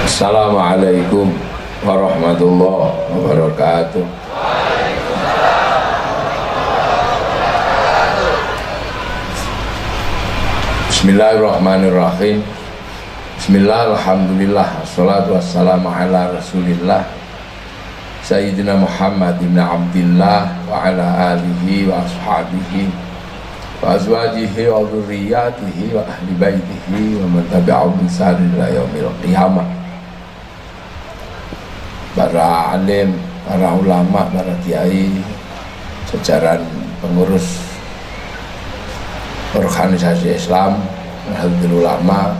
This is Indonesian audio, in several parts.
Assalamualaikum warahmatullahi wabarakatuh. Bismillahirrahmanirrahim. Bismillah, alhamdulillah, wassalatu wassalamu ala rasulillah Sayyidina Muhammad ibn Abdillah wa ala alihi wa ashabihi wa azwajihi wa dhurriyyatihi wa ahli baitihi wa man tabi'ahum bi ihsan ila yaumil qiyamah. Para alim, para ulama, para kiai, jajaran pengurus organisasi Islam, Nahdlatul Ulama,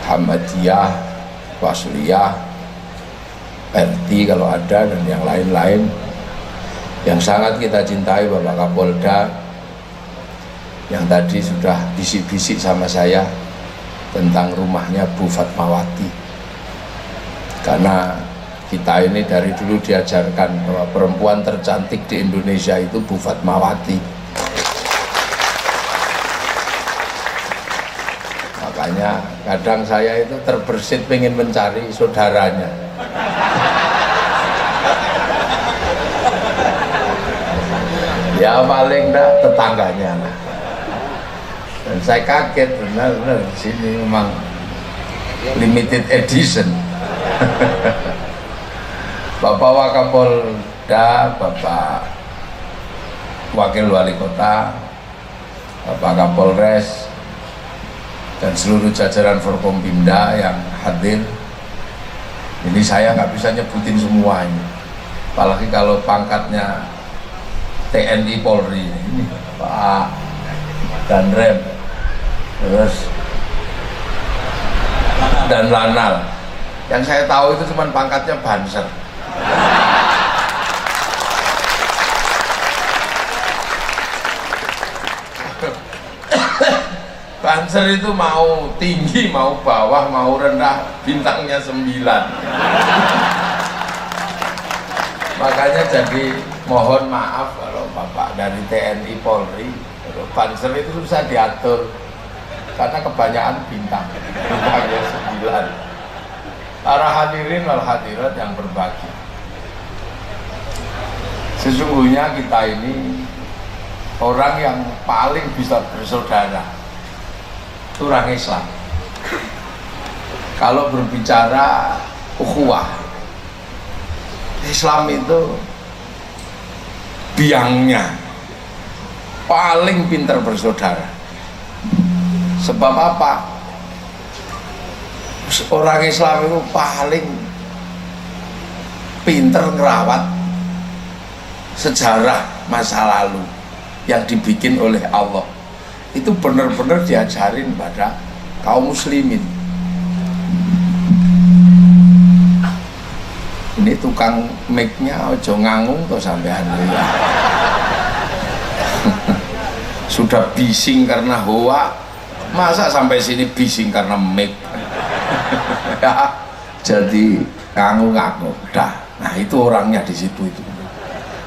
Muhammadiyah, Wasliyah, RT kalau ada, dan yang lain-lain yang sangat kita cintai, Bapak Kapolda yang tadi sudah bisik-bisik sama saya tentang rumahnya Bu Fatmawati, karena kita ini dari dulu diajarkan bahwa perempuan tercantik di Indonesia itu Bu Fatmawati. Makanya kadang saya itu terbersit pengen mencari saudaranya. Ya paling enggak tetangganya lah. Dan saya kaget benar-benar di sini memang limited edition. Bapak Wakapolda, Bapak Wakil Wali Kota, Bapak Kapolres, dan seluruh jajaran Forkompimda yang hadir. Ini saya nggak bisa nyebutin semua ini, apalagi kalau pangkatnya TNI Polri ini, Pak Danrem, terus dan Lanal. Yang saya tahu itu cuma pangkatnya Banser. Banser itu mau tinggi, mau bawah, mau rendah, bintangnya 9. Makanya jadi mohon maaf kalau Bapak dari TNI Polri, Banser itu susah diatur karena kebanyakan bintang, bintangnya 9. Para hadirin wal hadirat yang berbagi, sesungguhnya kita ini orang yang paling bisa bersaudara itu orang Islam. Kalau berbicara ukhuwah, Islam itu biangnya paling pintar bersaudara. Sebab apa? Orang Islam itu paling pintar ngerawat sejarah masa lalu yang dibikin oleh Allah. Itu benar-benar diajarin pada kaum muslimin. Ini tukang mic-nya ojo ngangung tuh sampean ya. Sudah bising karena hoa, masa sampai sini bising karena mic? Ya, jadi ngangung-ngangung dah. Nah itu orangnya di situ itu,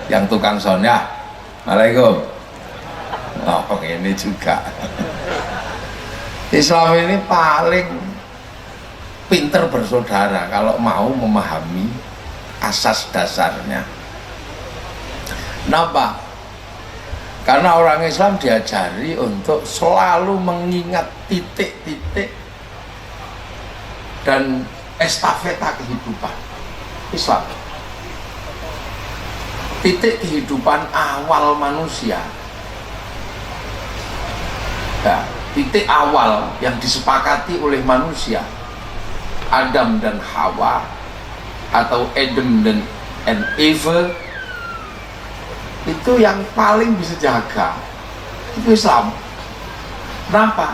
yang tukang sound ya. Assalamualaikum. Oh ini juga. Islam ini paling pinter bersaudara kalau mau memahami asas dasarnya. Kenapa? Karena orang Islam diajari untuk selalu mengingat titik-titik dan estafeta kehidupan Islam. Titik kehidupan awal manusia. Ya, titik awal yang disepakati oleh manusia, Adam dan Hawa, atau Adam dan Eve, itu yang paling bisa jaga itu Islam. Kenapa?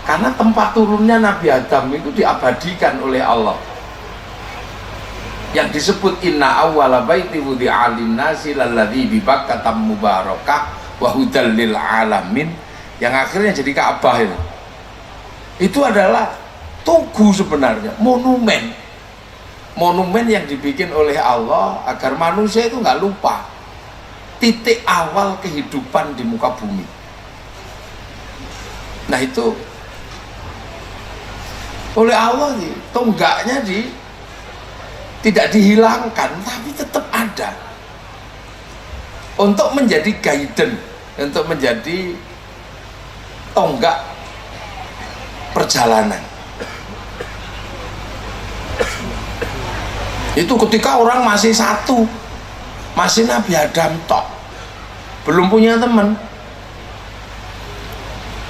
Karena tempat turunnya Nabi Adam itu diabadikan oleh Allah, yang disebut inna awwala baiti wudi'a lin-nasi lalladzi bi Bakkah mubarakah wa hudal lil alamin, yang akhirnya jadi Ka'bah itu adalah tugu sebenarnya, monumen yang dibikin oleh Allah agar manusia itu nggak lupa titik awal kehidupan di muka bumi. Nah itu oleh Allah tonggaknya tidak dihilangkan, tapi tetap ada untuk menjadi guidance, untuk menjadi tonggak perjalanan. Itu ketika orang masih satu, masih Nabi Adam tok, belum punya teman.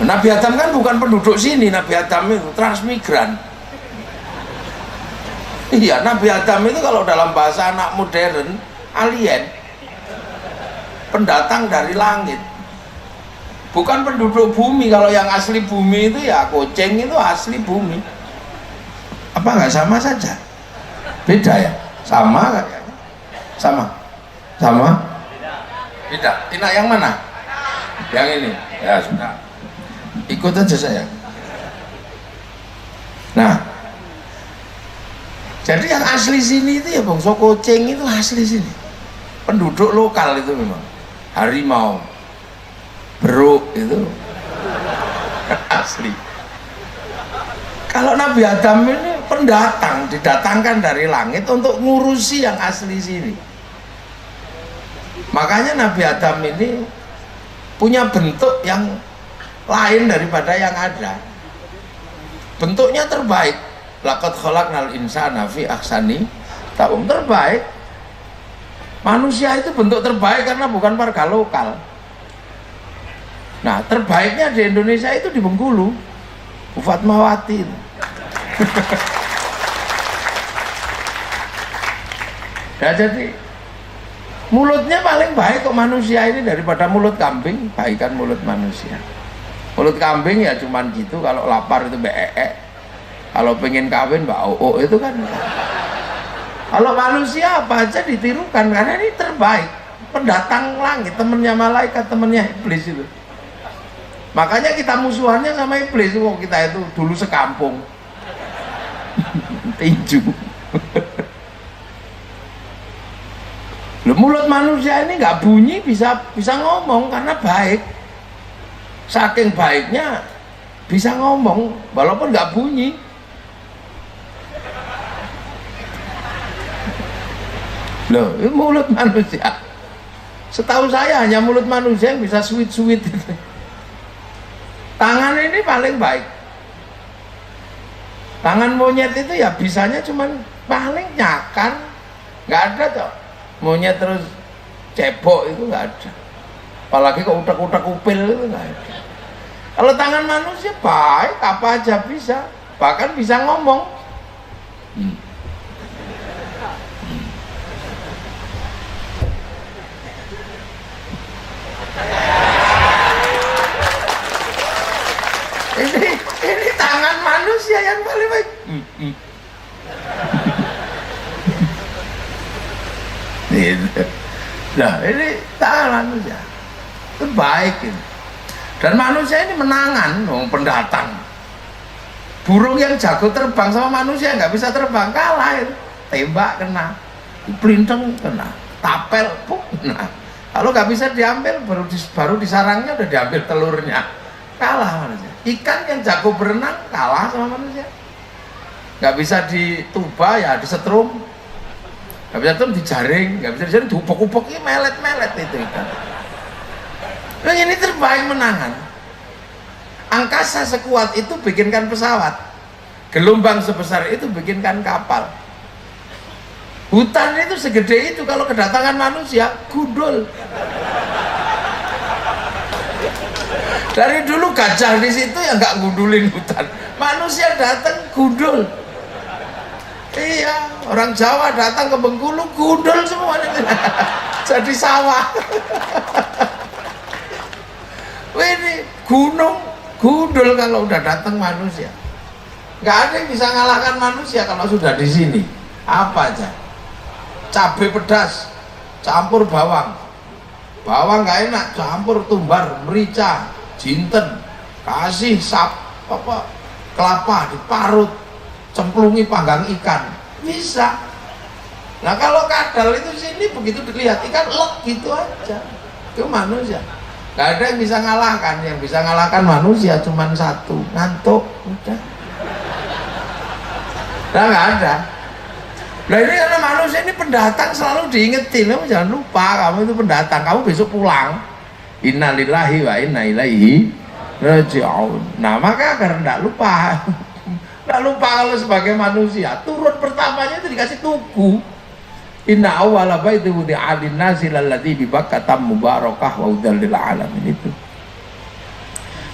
Nabi Adam kan bukan penduduk sini, Nabi Adam itu transmigran. Iya, Nabi Adam itu kalau dalam bahasa anak modern, alien, pendatang dari langit, bukan penduduk bumi. Kalau yang asli bumi itu ya kucing itu asli bumi. Apa nggak sama saja? Beda ya? Sama kayaknya. Sama? Beda. Tina yang mana? Yang ini. Ya sudah. Ikut aja saya. Nah, jadi yang asli sini itu ya bangsa kucing itu asli sini. Penduduk lokal itu memang. Harimau, beruk itu asli. Kalau Nabi Adam ini pendatang, didatangkan dari langit untuk ngurusi yang asli sini. Makanya Nabi Adam ini punya bentuk yang lain daripada yang ada. Bentuknya terbaik. Laqad khalaqnal insana fi ahsani taqwim, terbaik. Manusia itu bentuk terbaik karena bukan warga lokal. Nah, terbaiknya di Indonesia itu di Bengkulu, Bu Fatmawati. Ya, jadi mulutnya paling baik kok manusia ini daripada mulut kambing. Baikan mulut manusia. Mulut kambing ya cuman gitu, kalau lapar itu beek, kalau pengen kawin bau itu kan. Kalau manusia apa aja ditirukan karena ini terbaik, pendatang langit, temennya malaikat, temennya iblis itu. Makanya kita musuhannya sama iblis. Oh, kita itu dulu sekampung tinju. Loh, mulut manusia ini nggak bunyi bisa ngomong karena baik. Saking baiknya bisa ngomong walaupun nggak bunyi. Loh, itu mulut manusia. Setahu saya hanya mulut manusia yang bisa sweet-sweet. Tangan ini paling baik. Tangan monyet itu ya bisanya cuman paling nyakan, nggak ada tuh. Monyet terus cebok itu nggak ada. Apalagi kok utak-utak upil itu nggak ada. Kalau tangan manusia baik, apa aja bisa, bahkan bisa ngomong. Ini tangan manusia yang paling baik. Nah, ini tangan manusia itu baik ini. Dan manusia ini menangan, pendatang. Burung yang jago terbang sama manusia nggak bisa terbang, kalah itu. Tembak kena, pelintang kena, tapel kena. Kalau nggak bisa diambil, baru di sarangnya udah diambil telurnya, kalah manusia. Ikan yang jago berenang kalah sama manusia. Nggak bisa dituba ya disetrum, nggak bisa setrum dijaring, nggak bisa dijaring diupek-upek, melet-melet itu ikan. Yang ini terbaik menangan. Angkasa sekuat itu bikinkan pesawat, gelombang sebesar itu bikinkan kapal. Hutan itu segede itu, kalau kedatangan manusia gundul. Dari dulu gajah di situ ya nggak gundulin hutan, manusia datang gundul. Iya, orang Jawa datang ke Bengkulu gundul semuanya. Jadi sawah. Ini gunung gundul kalau udah datang manusia. Nggak ada yang bisa ngalahkan manusia kalau sudah di sini. Apa aja? Cabai pedas, campur bawang. Bawang nggak enak, campur tumbar, merica, jinten, kasih kelapa diparut, cemplungi panggang ikan, bisa. Nah kalau kadal itu sini begitu dilihat ikan lek gitu aja. Itu manusia. Gak ada yang bisa ngalahkan. Yang bisa ngalahkan manusia cuma satu, ngantuk, udah. Nah, nggak ada. Nah ini karena manusia ini pendatang, selalu diingetin, kamu jangan lupa kamu itu pendatang, kamu besok pulang. Innalillahi wa inna ilaihi raji'un. Nah maka agar tidak lupa, tidak lupa kalau sebagai manusia, turun pertamanya itu dikasih tugu. Inna awwala baiti wudi'a lin-nasi lalladzi bi Bakkah mubarakah wa hudan lil alamin itu.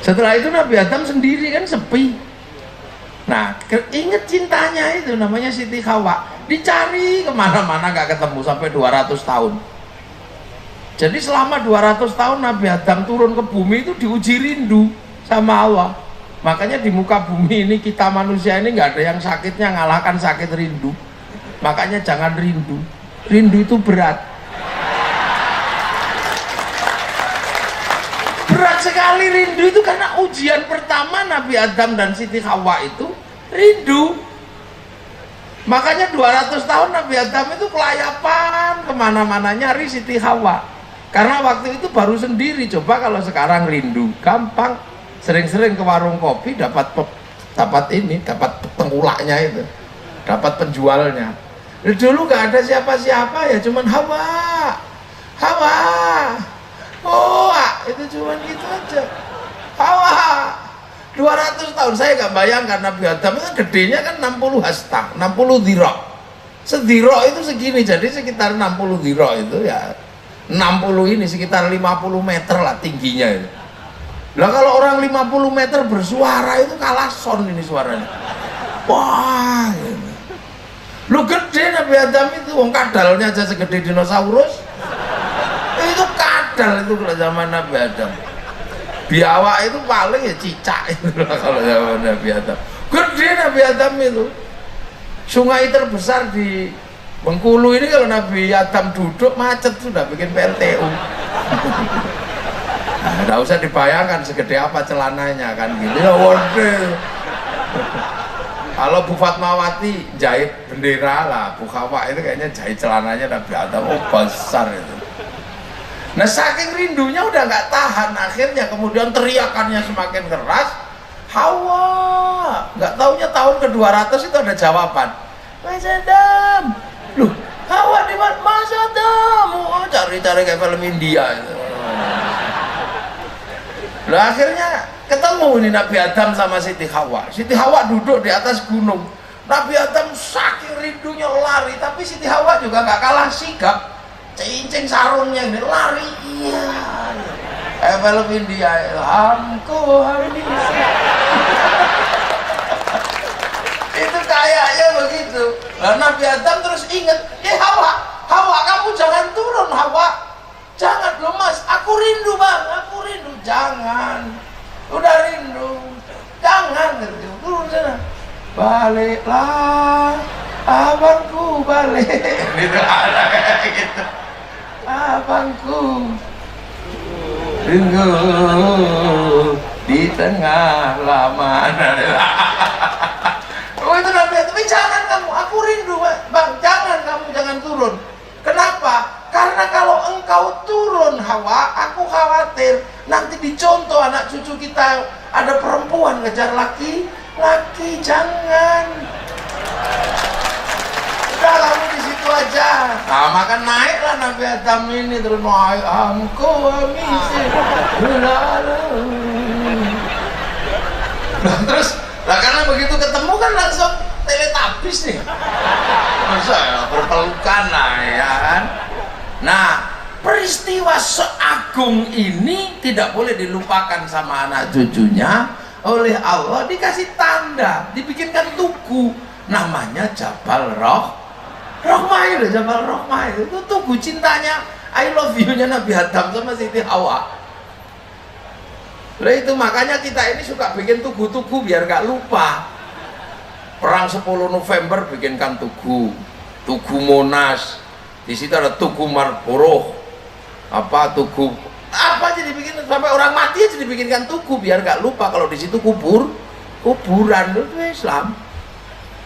Setelah itu Nabi Adam sendiri kan sepi. Nah, ingat cintanya itu namanya Siti Hawa. Dicari kemana-mana gak ketemu sampai 200 tahun. Jadi selama 200 tahun Nabi Adam turun ke bumi itu diuji rindu sama Allah. Makanya di muka bumi ini kita manusia ini nggak ada yang sakitnya ngalahkan sakit rindu. Makanya jangan rindu. Rindu itu berat. Berat sekali rindu itu karena ujian pertama Nabi Adam dan Siti Hawa itu rindu. Makanya 200 tahun Nabi Adam itu kelayapan kemana-mana nyari Siti Hawa. Karena waktu itu baru sendiri. Coba kalau sekarang rindu gampang, sering-sering ke warung kopi dapat tengkulaknya itu, dapat penjualnya. Dulu nggak ada siapa-siapa ya, cuman Hawa, oh itu cuman gitu aja. Hawa. 200 tahun saya nggak bayangkan Nabi Adam itu gedenya kan 60 hasta, 60 dhira. Sedhira itu segini, jadi sekitar 60 dhira itu ya 60 ini sekitar 50 meter lah tingginya itu. Lah kalau orang 50 meter bersuara itu kalah son ini suaranya. Wah, gitu. Lu gede Nabi Adam itu, wong kadalnya aja segede dinosaurus. Itu kadal itu kalau zaman Nabi Adam. Biawak itu paling ya cicak itu kalau zaman Nabi Adam. Gede Nabi Adam itu. Sungai terbesar di Bengkulu ini kalau Nabi Adam duduk macet sudah bikin PLTU. Nah, nggak usah dibayangkan segede apa celananya kan gitu ya. Waduh. Kalau Bu Fatmawati jahit bendera lah, Bu Hawa itu kayaknya jahit celananya Nabi Adam, oh besar itu. Nah saking rindunya udah nggak tahan, akhirnya kemudian teriakannya semakin keras. Hawa, nggak taunya tahun ke-200 itu ada jawaban. Mas Adam, loh Hawa di mana? Mas Adam, oh, cari-cari kayak film India itu. Lah akhirnya ketemu ini Nabi Adam sama Siti Hawa. Siti Hawa duduk di atas gunung. Nabi Adam saking rindunya lari, tapi Siti Hawa juga nggak kalah sigap. Cincin sarungnya ini lari, iya. Film India, hamko hamisa. Itu kayaknya begitu. Lah Nabi Adam terus inget, Hawa, kamu jangan turun Hawa. Jangan loh mas, aku rindu bang, aku rindu. Jangan, udah rindu. Jangan, turun sana. Baliklah, abangku balik. Gitu ada kayak gitu. Abangku tunggu di tengah laman. Oh itu Nabi, tapi jangan kamu, aku rindu bang, jangan turun. Kenapa? Karena kalau engkau turun Hawa, aku khawatir nanti dicontoh anak cucu kita ada perempuan ngejar laki, jangan. Udah kamu di situ aja. Nah, maka naiklah Nabi Adam ini terus naik amko amisi. Nah, terus lah karena begitu ketemu kan langsung teletabis nih. Masa ya berpelukan lah ya kan. Nah, peristiwa seagung ini tidak boleh dilupakan sama anak cucunya. Oleh Allah dikasih tanda, dibikinkan tugu, namanya Jabal Rahmah itu, Jabal Rahmah itu tugu cintanya, I love you-nya Nabi Adam sama Siti Hawa. Lah itu makanya kita ini suka bikin tugu-tugu biar gak lupa. Perang 10 November bikinkan tugu Monas. Di situ ada tugu Marlborough, tugu apa aja dibikin, sampai orang mati aja dibikinkan tugu biar gak lupa kalau di situ kuburan itu Islam.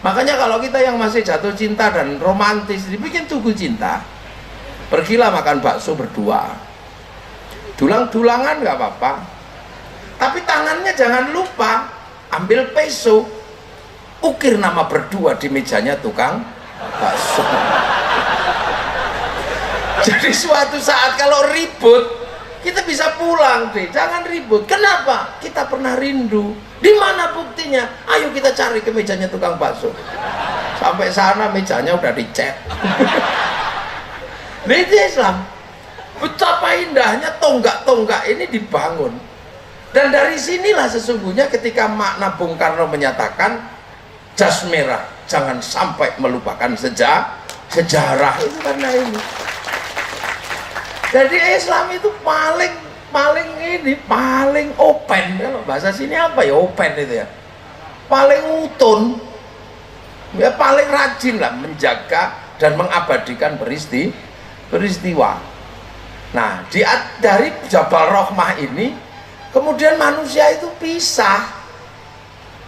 Makanya kalau kita yang masih jatuh cinta dan romantis dibikin tugu cinta. Pergilah makan bakso berdua, dulang-dulangan gak apa-apa, tapi tangannya jangan lupa ambil peso, ukir nama berdua di mejanya tukang bakso. Jadi suatu saat kalau ribut, kita bisa pulang deh, jangan ribut. Kenapa? Kita pernah rindu. Di mana buktinya? Ayo kita cari ke mejanya tukang bakso. Sampai sana mejanya udah dicat. Nah itu Islam. Betapa indahnya tonggak-tonggak ini dibangun. Dan dari sinilah sesungguhnya ketika makna Bung Karno menyatakan jas merah jangan sampai melupakan sejarah, itu karena ini. Jadi Islam itu paling open. Kalau bahasa sini apa ya, open itu ya, paling utun ya, paling rajin lah menjaga dan mengabadikan peristiwa. Nah dari Jabal Rahmah ini kemudian manusia itu pisah.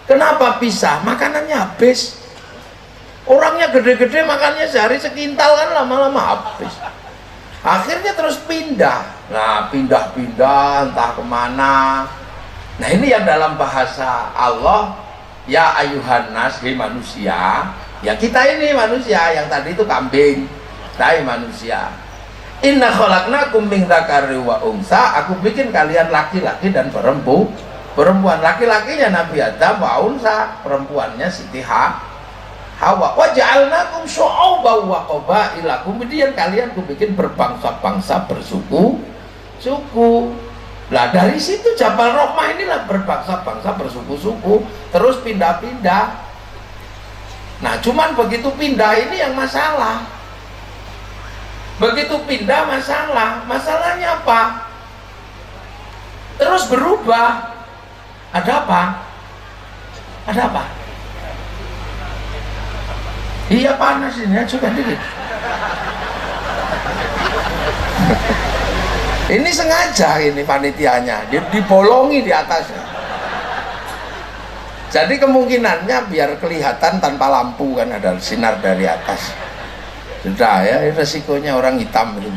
Kenapa pisah? Makanannya habis. Orangnya gede-gede makannya sehari sekintal kan lama-lama habis. Akhirnya terus pindah. Nah pindah-pindah entah kemana. Nah ini yang dalam bahasa Allah, ya ayuhan nas, hei manusia. Ya kita ini manusia, yang tadi itu kambing, tapi manusia. Inna khalaqnakum min dzakari wa unsa, aku bikin kalian laki-laki dan perempuan. Laki-lakinya Nabi Adam, wa unsa, perempuannya Siti Hawa. Wa ja'alnakum syu'uban wa qabaila, kemudian kalian kubikin berbangsa-bangsa, bersuku-suku. Lah dari situ Jabal Rahmah inilah berbangsa-bangsa, bersuku-suku, terus pindah-pindah. Nah cuman begitu pindah ini yang masalah. Begitu pindah masalahnya apa? Terus berubah. Ada apa? Iya panas ini, coba dikit. Ini sengaja ini panitianya, dibolongi di atasnya. Jadi kemungkinannya biar kelihatan tanpa lampu, kan ada sinar dari atas. Sudah ya, resikonya orang hitam itu.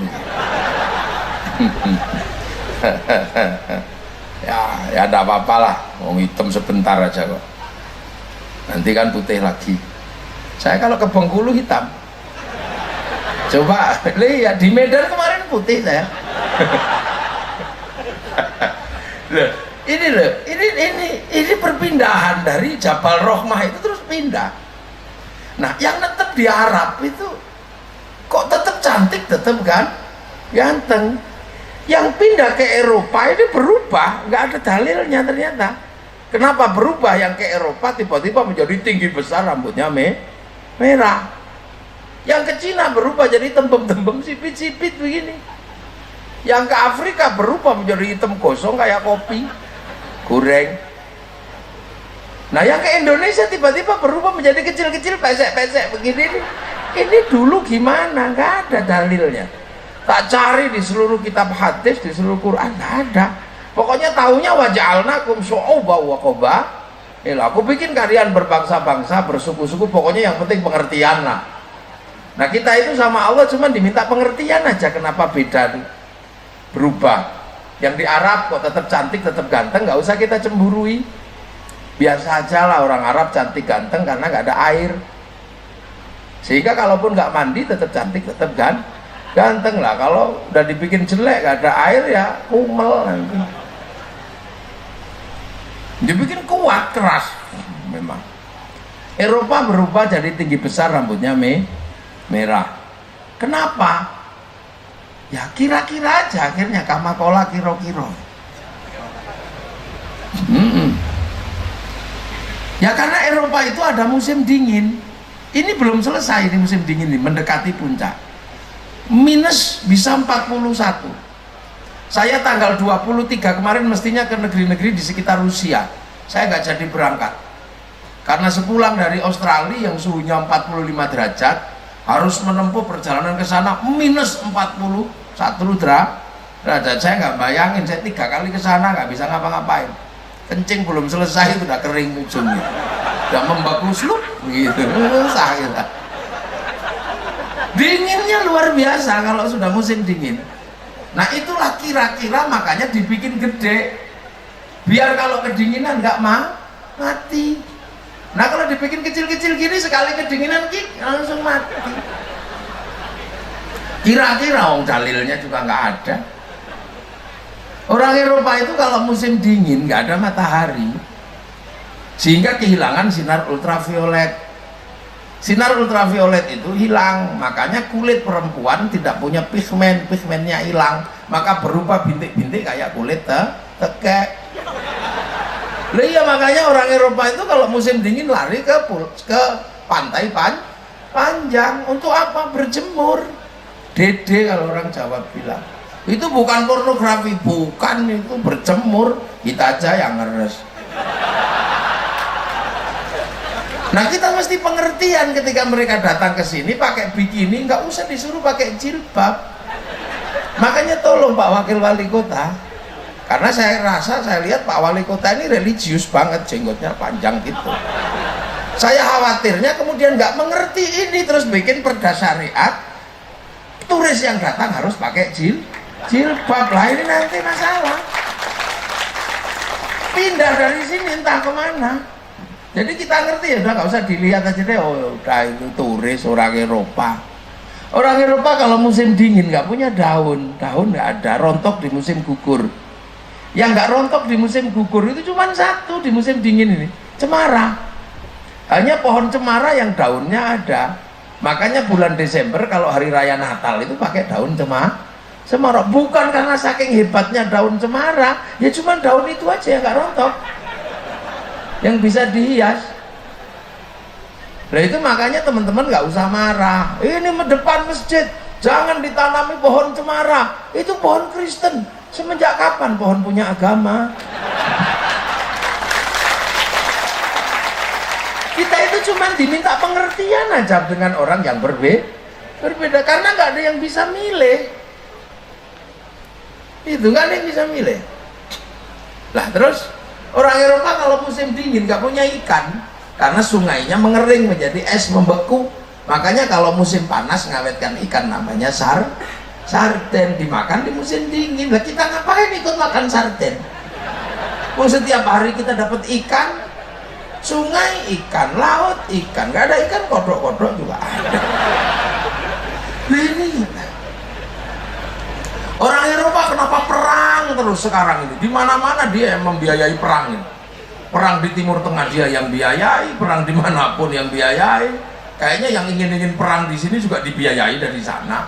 ya enggak apa-apa lah, mau hitam sebentar aja kok. Nanti kan putih lagi. Saya kalau ke Bengkulu hitam. Coba lihat di Medan kemarin putih saya. Ini perpindahan dari Jabal Rahmah itu terus pindah. Nah, yang tetap di Arab itu kok tetap cantik, tetap kan ganteng. Yang pindah ke Eropa ini berubah, nggak ada dalilnya ternyata. Kenapa berubah? Yang ke Eropa tiba-tiba menjadi tinggi besar, rambutnya merah. Yang ke Cina berubah jadi tembem-tembem, sipit-sipit begini. Yang ke Afrika berubah menjadi hitam gosong kayak kopi goreng. Nah yang ke Indonesia tiba-tiba berubah menjadi kecil-kecil, pesek-pesek begini. Ini dulu gimana? Nggak ada dalilnya. Tak cari di seluruh kitab hadis, di seluruh Quran, nggak ada. Pokoknya taunya waja'alnakum syu'uban wa qabaila, aku bikin kalian berbangsa-bangsa, bersuku-suku, pokoknya yang penting pengertian lah. Nah kita itu sama Allah cuma diminta pengertian aja, kenapa beda tuh, berubah. Yang di Arab kok tetap cantik, tetap ganteng, nggak usah kita cemburui. Biasa aja lah orang Arab cantik ganteng karena nggak ada air. Sehingga kalaupun nggak mandi tetap cantik, tetap ganteng lah. Kalau udah dibikin jelek nggak ada air ya kumel nanti. Dibikin kuat, keras memang. Eropa berubah jadi tinggi besar, rambutnya merah. Kenapa? Ya kira-kira aja, akhirnya kamakola kiro-kiro. Ya karena Eropa itu ada musim dingin. Ini belum selesai, ini musim dingin ini mendekati puncak. Minus bisa 41. Saya tanggal 23 kemarin mestinya ke negeri-negeri di sekitar Rusia. Saya nggak jadi berangkat karena sepulang dari Australia yang suhunya 45 derajat harus menempuh perjalanan ke sana minus 41 derajat. Saya nggak bayangin, saya 3 kali ke sana nggak bisa ngapa-ngapain. Kencing belum selesai udah kering ujungnya, udah membeku slup gitu, susah gitu. Dinginnya luar biasa kalau sudah musim dingin. Nah itulah kira-kira makanya dibikin gede, biar kalau kedinginan nggak mati. Nah kalau dibikin kecil-kecil gini sekali kedinginan langsung mati. Kira-kira dalilnya juga nggak ada. Orang Eropa itu kalau musim dingin nggak ada matahari, sehingga kehilangan sinar ultraviolet. Sinar ultraviolet itu hilang, makanya kulit perempuan tidak punya pigmen, pigmennya hilang, maka berupa bintik-bintik kayak kulit tekek. Lah iya, makanya orang Eropa itu kalau musim dingin lari ke pantai panjang. Untuk apa? Berjemur. Dede kalau orang Jawa bilang. Itu bukan pornografi, bukan, itu berjemur. Kita aja yang ngeres. Nah kita mesti pengertian ketika mereka datang ke sini pakai bikini, nggak usah disuruh pakai jilbab. Makanya tolong Pak Wakil Wali Kota, karena saya lihat Pak Wali Kota ini religius banget, jenggotnya panjang gitu. Saya khawatirnya kemudian nggak mengerti ini terus bikin perda syariat, turis yang datang harus pakai jilbab. Lah ini nanti masalah. Pindah dari sini entah kemana. Jadi kita ngerti ya, udah nggak usah dilihat aja deh. Oh udah itu turis orang Eropa. Orang Eropa kalau musim dingin nggak punya daun nggak ada, rontok di musim gugur. Yang nggak rontok di musim gugur itu cuma satu di musim dingin ini, cemara. Hanya pohon cemara yang daunnya ada. Makanya bulan Desember kalau hari raya Natal itu pakai daun cemara. Bukan karena saking hebatnya daun cemara, ya cuma daun itu aja yang nggak rontok, yang bisa dihias. Nah itu makanya teman-teman nggak usah marah. Ini depan masjid jangan ditanami pohon cemara, itu pohon Kristen. Semenjak kapan pohon punya agama? Kita itu cuma diminta pengertian aja dengan orang yang berbeda, karena nggak ada yang bisa milih. Itu nggak ada yang bisa milih. Lah terus orang Eropa kalau musim dingin nggak punya ikan, karena sungainya mengering menjadi es membeku. Makanya kalau musim panas ngawetkan ikan namanya sarden, dimakan di musim dingin. Lah kita ngapain ikut makan sarden? Setiap hari kita dapat ikan, sungai ikan, laut ikan, nggak ada ikan kodok-kodok juga ada. Nah ini orang Eropa kenapa perang terus sekarang ini? Di mana-mana dia yang membiayai perang ini. Perang di Timur Tengah dia yang biayai, perang dimanapun yang biayai. Kayaknya yang ingin perang di sini juga dibiayai dari sana.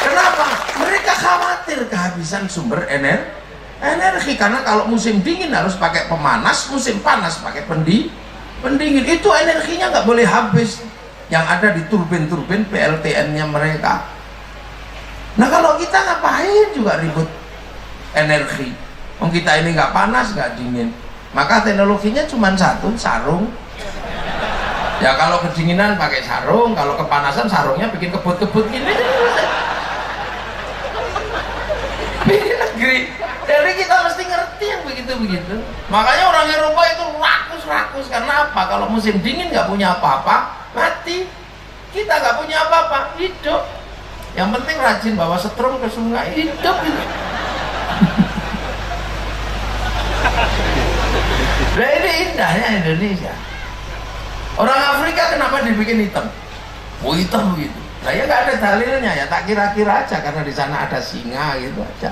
Kenapa? Mereka khawatir kehabisan sumber energi, karena kalau musim dingin harus pakai pemanas, musim panas pakai pendingin. Itu energinya nggak boleh habis yang ada di turbin-turbin PLTN-nya mereka. Nah kalau kita ngapain juga ribut energi? Kita ini nggak panas nggak dingin, maka teknologinya cuma satu, sarung. Ya kalau kedinginan pakai sarung, kalau kepanasan sarungnya bikin kebut-kebut gini. Bikin negeri. Jadi kita mesti ngerti yang begitu-begitu. Makanya orang Eropa itu rakus karena apa? Kalau musim dingin nggak punya apa-apa, mati. Kita nggak punya apa-apa, hidup. Yang penting rajin bawa setrum ke sungai, hidup gitu. Nah ini indahnya Indonesia. Orang Afrika kenapa dibikin hitam? Oh hitam begitu. Saya nggak ada dalilnya, ya tak kira-kira aja karena di sana ada singa gitu aja.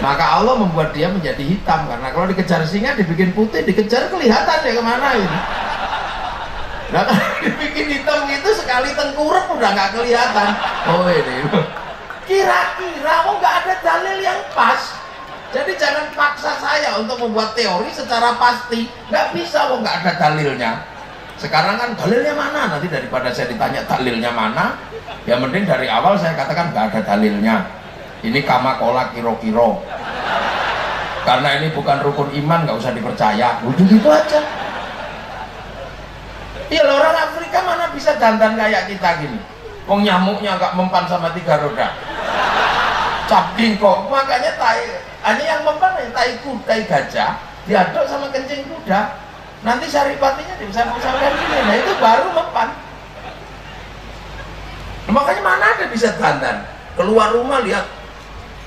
Maka Allah membuat dia menjadi hitam, karena kalau dikejar singa dibikin putih, dikejar kelihatan ya kemana ini. Nah kalau dibikin hitam gitu sekali tengkurap udah nggak kelihatan. Oh ini kira-kira nggak ada dalil yang pas. Jadi jangan paksa saya untuk membuat teori secara pasti, nggak bisa nggak ada dalilnya. Sekarang kan dalilnya mana, nanti daripada saya ditanya dalilnya mana, ya mending dari awal saya katakan nggak ada dalilnya. Ini kama kola kiro-kiro, karena ini bukan rukun iman, nggak usah dipercaya. Udah gitu aja. Iya, orang Afrika mana bisa dandan kayak kita gini. Wong nyamuknya nggak mempan sama 3 roda. Cap kok, makanya hanya yang mempan tai gajah diaduk sama kencing kuda. Nanti saripatinya diusap-usapkan gini, nah itu baru mempan. Makanya mana ada bisa dandan, keluar rumah lihat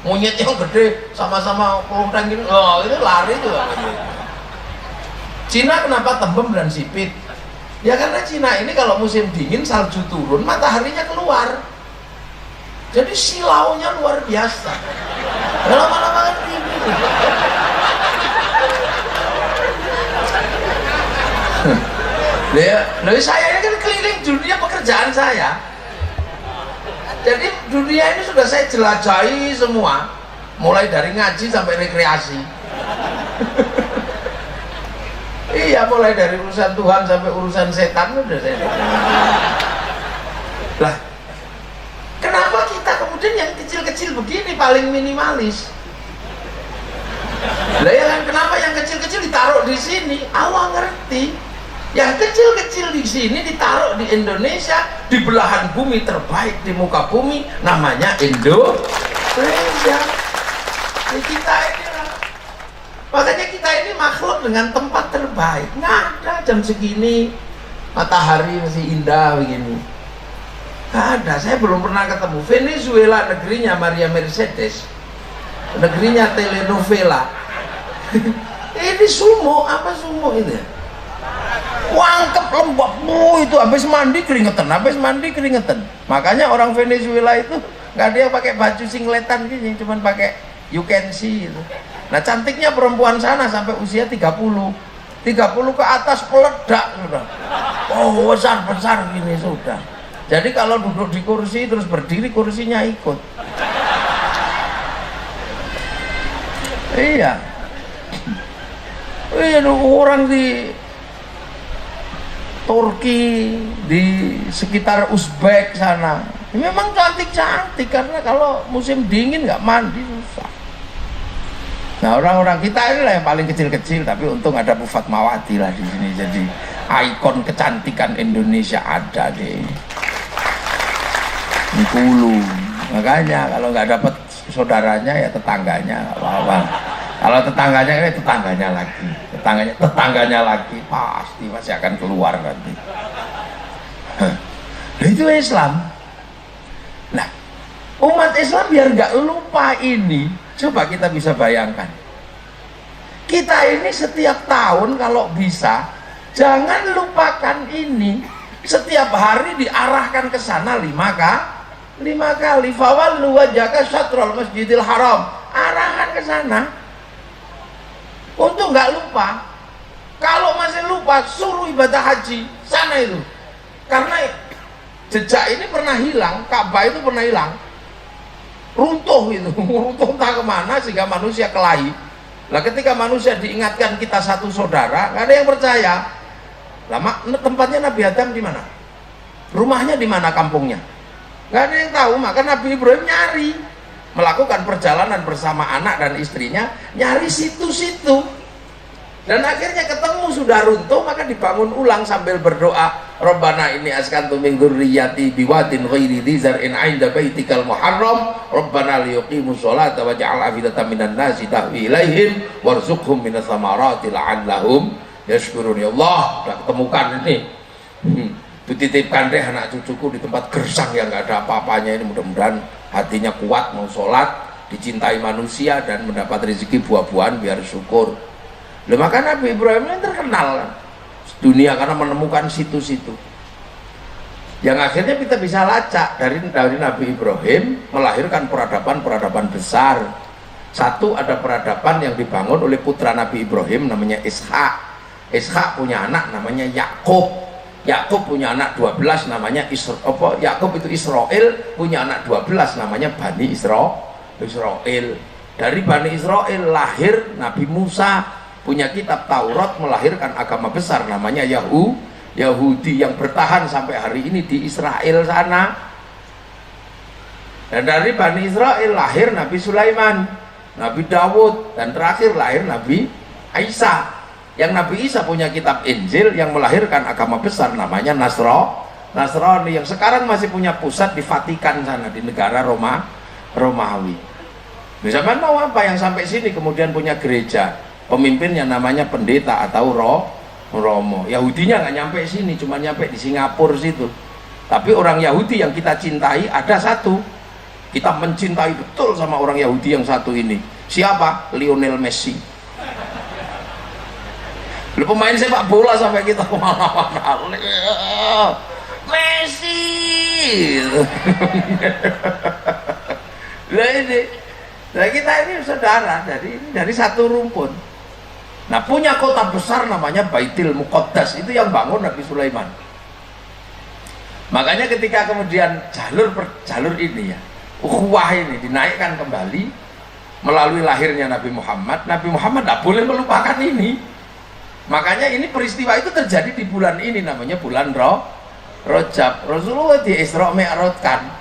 monyet yang gede sama-sama kelenteng gini, oh itu lari tuh. Cina kenapa tembem dan sipit? Ya karena Cina ini kalau musim dingin salju turun, mataharinya keluar. Jadi silaunya luar biasa. Lama-lama kan gini. Loh, saya ini kan keliling dunia pekerjaan saya. Jadi dunia ini sudah saya jelajahi semua, mulai dari ngaji sampai rekreasi. Iya, mulai dari urusan Tuhan sampai urusan setan udah saya. Lah, kenapa kita kemudian yang kecil-kecil begini paling minimalis? Lah ya kan, kenapa yang kecil-kecil ditaruh di sini? Allah ngerti. Yang kecil-kecil di sini ditaruh di Indonesia, di belahan bumi terbaik di muka bumi, namanya Indonesia. Jadi kita ini lah. Makanya kita ini makhluk dengan tempat terbaik. Nggak ada jam segini matahari masih indah begini. Nggak ada. Saya belum pernah ketemu. Venezuela negerinya Maria Mercedes, negerinya telenovela. Ini sumo, apa sumo itu? Wangkep lembab, itu habis mandi keringetan. Makanya orang Venezuela itu nggak ada yang pakai baju singletan gini, cuman pakai you can see itu. Nah cantiknya perempuan sana sampai usia 30 ke atas peledak sudah. Oh besar gini sudah. Jadi kalau duduk di kursi terus berdiri, kursinya ikut. Iya. Orang di Turki, di sekitar Uzbek sana memang cantik-cantik, karena kalau musim dingin nggak mandi susah. Nah orang-orang kita inilah yang paling kecil-kecil, tapi untung ada Bu Fatmawati lah di sini, jadi ikon kecantikan Indonesia ada di Bengkulu. Makanya kalau nggak dapat saudaranya ya tetangganya, nggak apa-apa. Kalau tetangganya ini tetangganya lagi pasti masih akan keluar nanti. Nah, itu Islam. Nah, umat Islam biar nggak lupa ini, coba kita bisa bayangkan. Kita ini setiap tahun kalau bisa jangan lupakan ini. Setiap hari diarahkan ke sana 5 kali. Fawallu wajhaka syatrul masjidil haram. Arahkan ke sana. Untuk nggak lupa. Kalau masih lupa, suruh ibadah haji sana itu. Karena jejak ini pernah hilang, Ka'bah itu pernah hilang, runtuh entah kemana sehingga manusia kelahi. Lah ketika manusia diingatkan kita satu saudara, nggak ada yang percaya. Lama tempatnya Nabi Adam di mana? Rumahnya di mana, kampungnya? Nggak ada yang tahu. Maka Nabi Ibrahim nyari, melakukan perjalanan bersama anak dan istrinya, nyari situ-situ, dan akhirnya ketemu, sudah runtuh. Maka dibangun ulang sambil berdoa, Rabbana inni askantu min dzurriyyati biwadin ghairi dzi zar'in 'inda baitikal muharram Rabbana liyuqimus sholata waj'al afidatan minan nasi tahwi ilaihim warzuqhum minas thamarati la'allahum yashkurun. Ya Allah, sudah ketemukan ini. Dititipkan deh anak cucuku di tempat gersang yang nggak ada apa-apanya ini, mudah-mudahan hatinya kuat mau sholat, dicintai manusia dan mendapat rezeki buah-buahan biar syukur. Loh, maka Nabi Ibrahim ini terkenal dunia karena menemukan situ-situ yang akhirnya kita bisa lacak dari Nabi Ibrahim melahirkan peradaban besar. Satu, ada peradaban yang dibangun oleh putra Nabi Ibrahim namanya Ishak. Ishak punya anak namanya Yakub. Yakub punya anak 12 namanya Yakub itu Israel, punya anak 12 namanya Bani Israel. Dari Bani Israel lahir Nabi Musa, punya kitab Taurat, melahirkan agama besar namanya Yahudi yang bertahan sampai hari ini di Israel sana. Dan dari Bani Israel lahir Nabi Sulaiman, Nabi Dawud, dan terakhir lahir Nabi Isa. Yang Nabi Isa punya kitab Injil yang melahirkan agama besar namanya Nasrani, yang sekarang masih punya pusat di Vatikan sana, di negara Romawi. Zaman mau apa yang sampai sini kemudian punya gereja, pemimpinnya namanya pendeta atau Romo. Yahudinya nggak nyampe sini, cuma nyampe di Singapura situ. Tapi orang Yahudi yang kita cintai ada satu, kita mencintai betul sama orang Yahudi yang satu ini. Siapa? Lionel Messi. Lu pemain sepak bola sampai kita kemana-mana, Messi. Lah ini, nah kita ini saudara dari satu rumpun. Nah punya kota besar namanya Baitul Muqaddas, itu yang bangun Nabi Sulaiman. Makanya ketika kemudian jalur ini ya, ukhuwah ini dinaikkan kembali melalui lahirnya Nabi Muhammad tidak boleh melupakan ini. Makanya ini peristiwa itu terjadi di bulan ini, namanya bulan Rajab. Rasulullah di Isra Mi'rajkan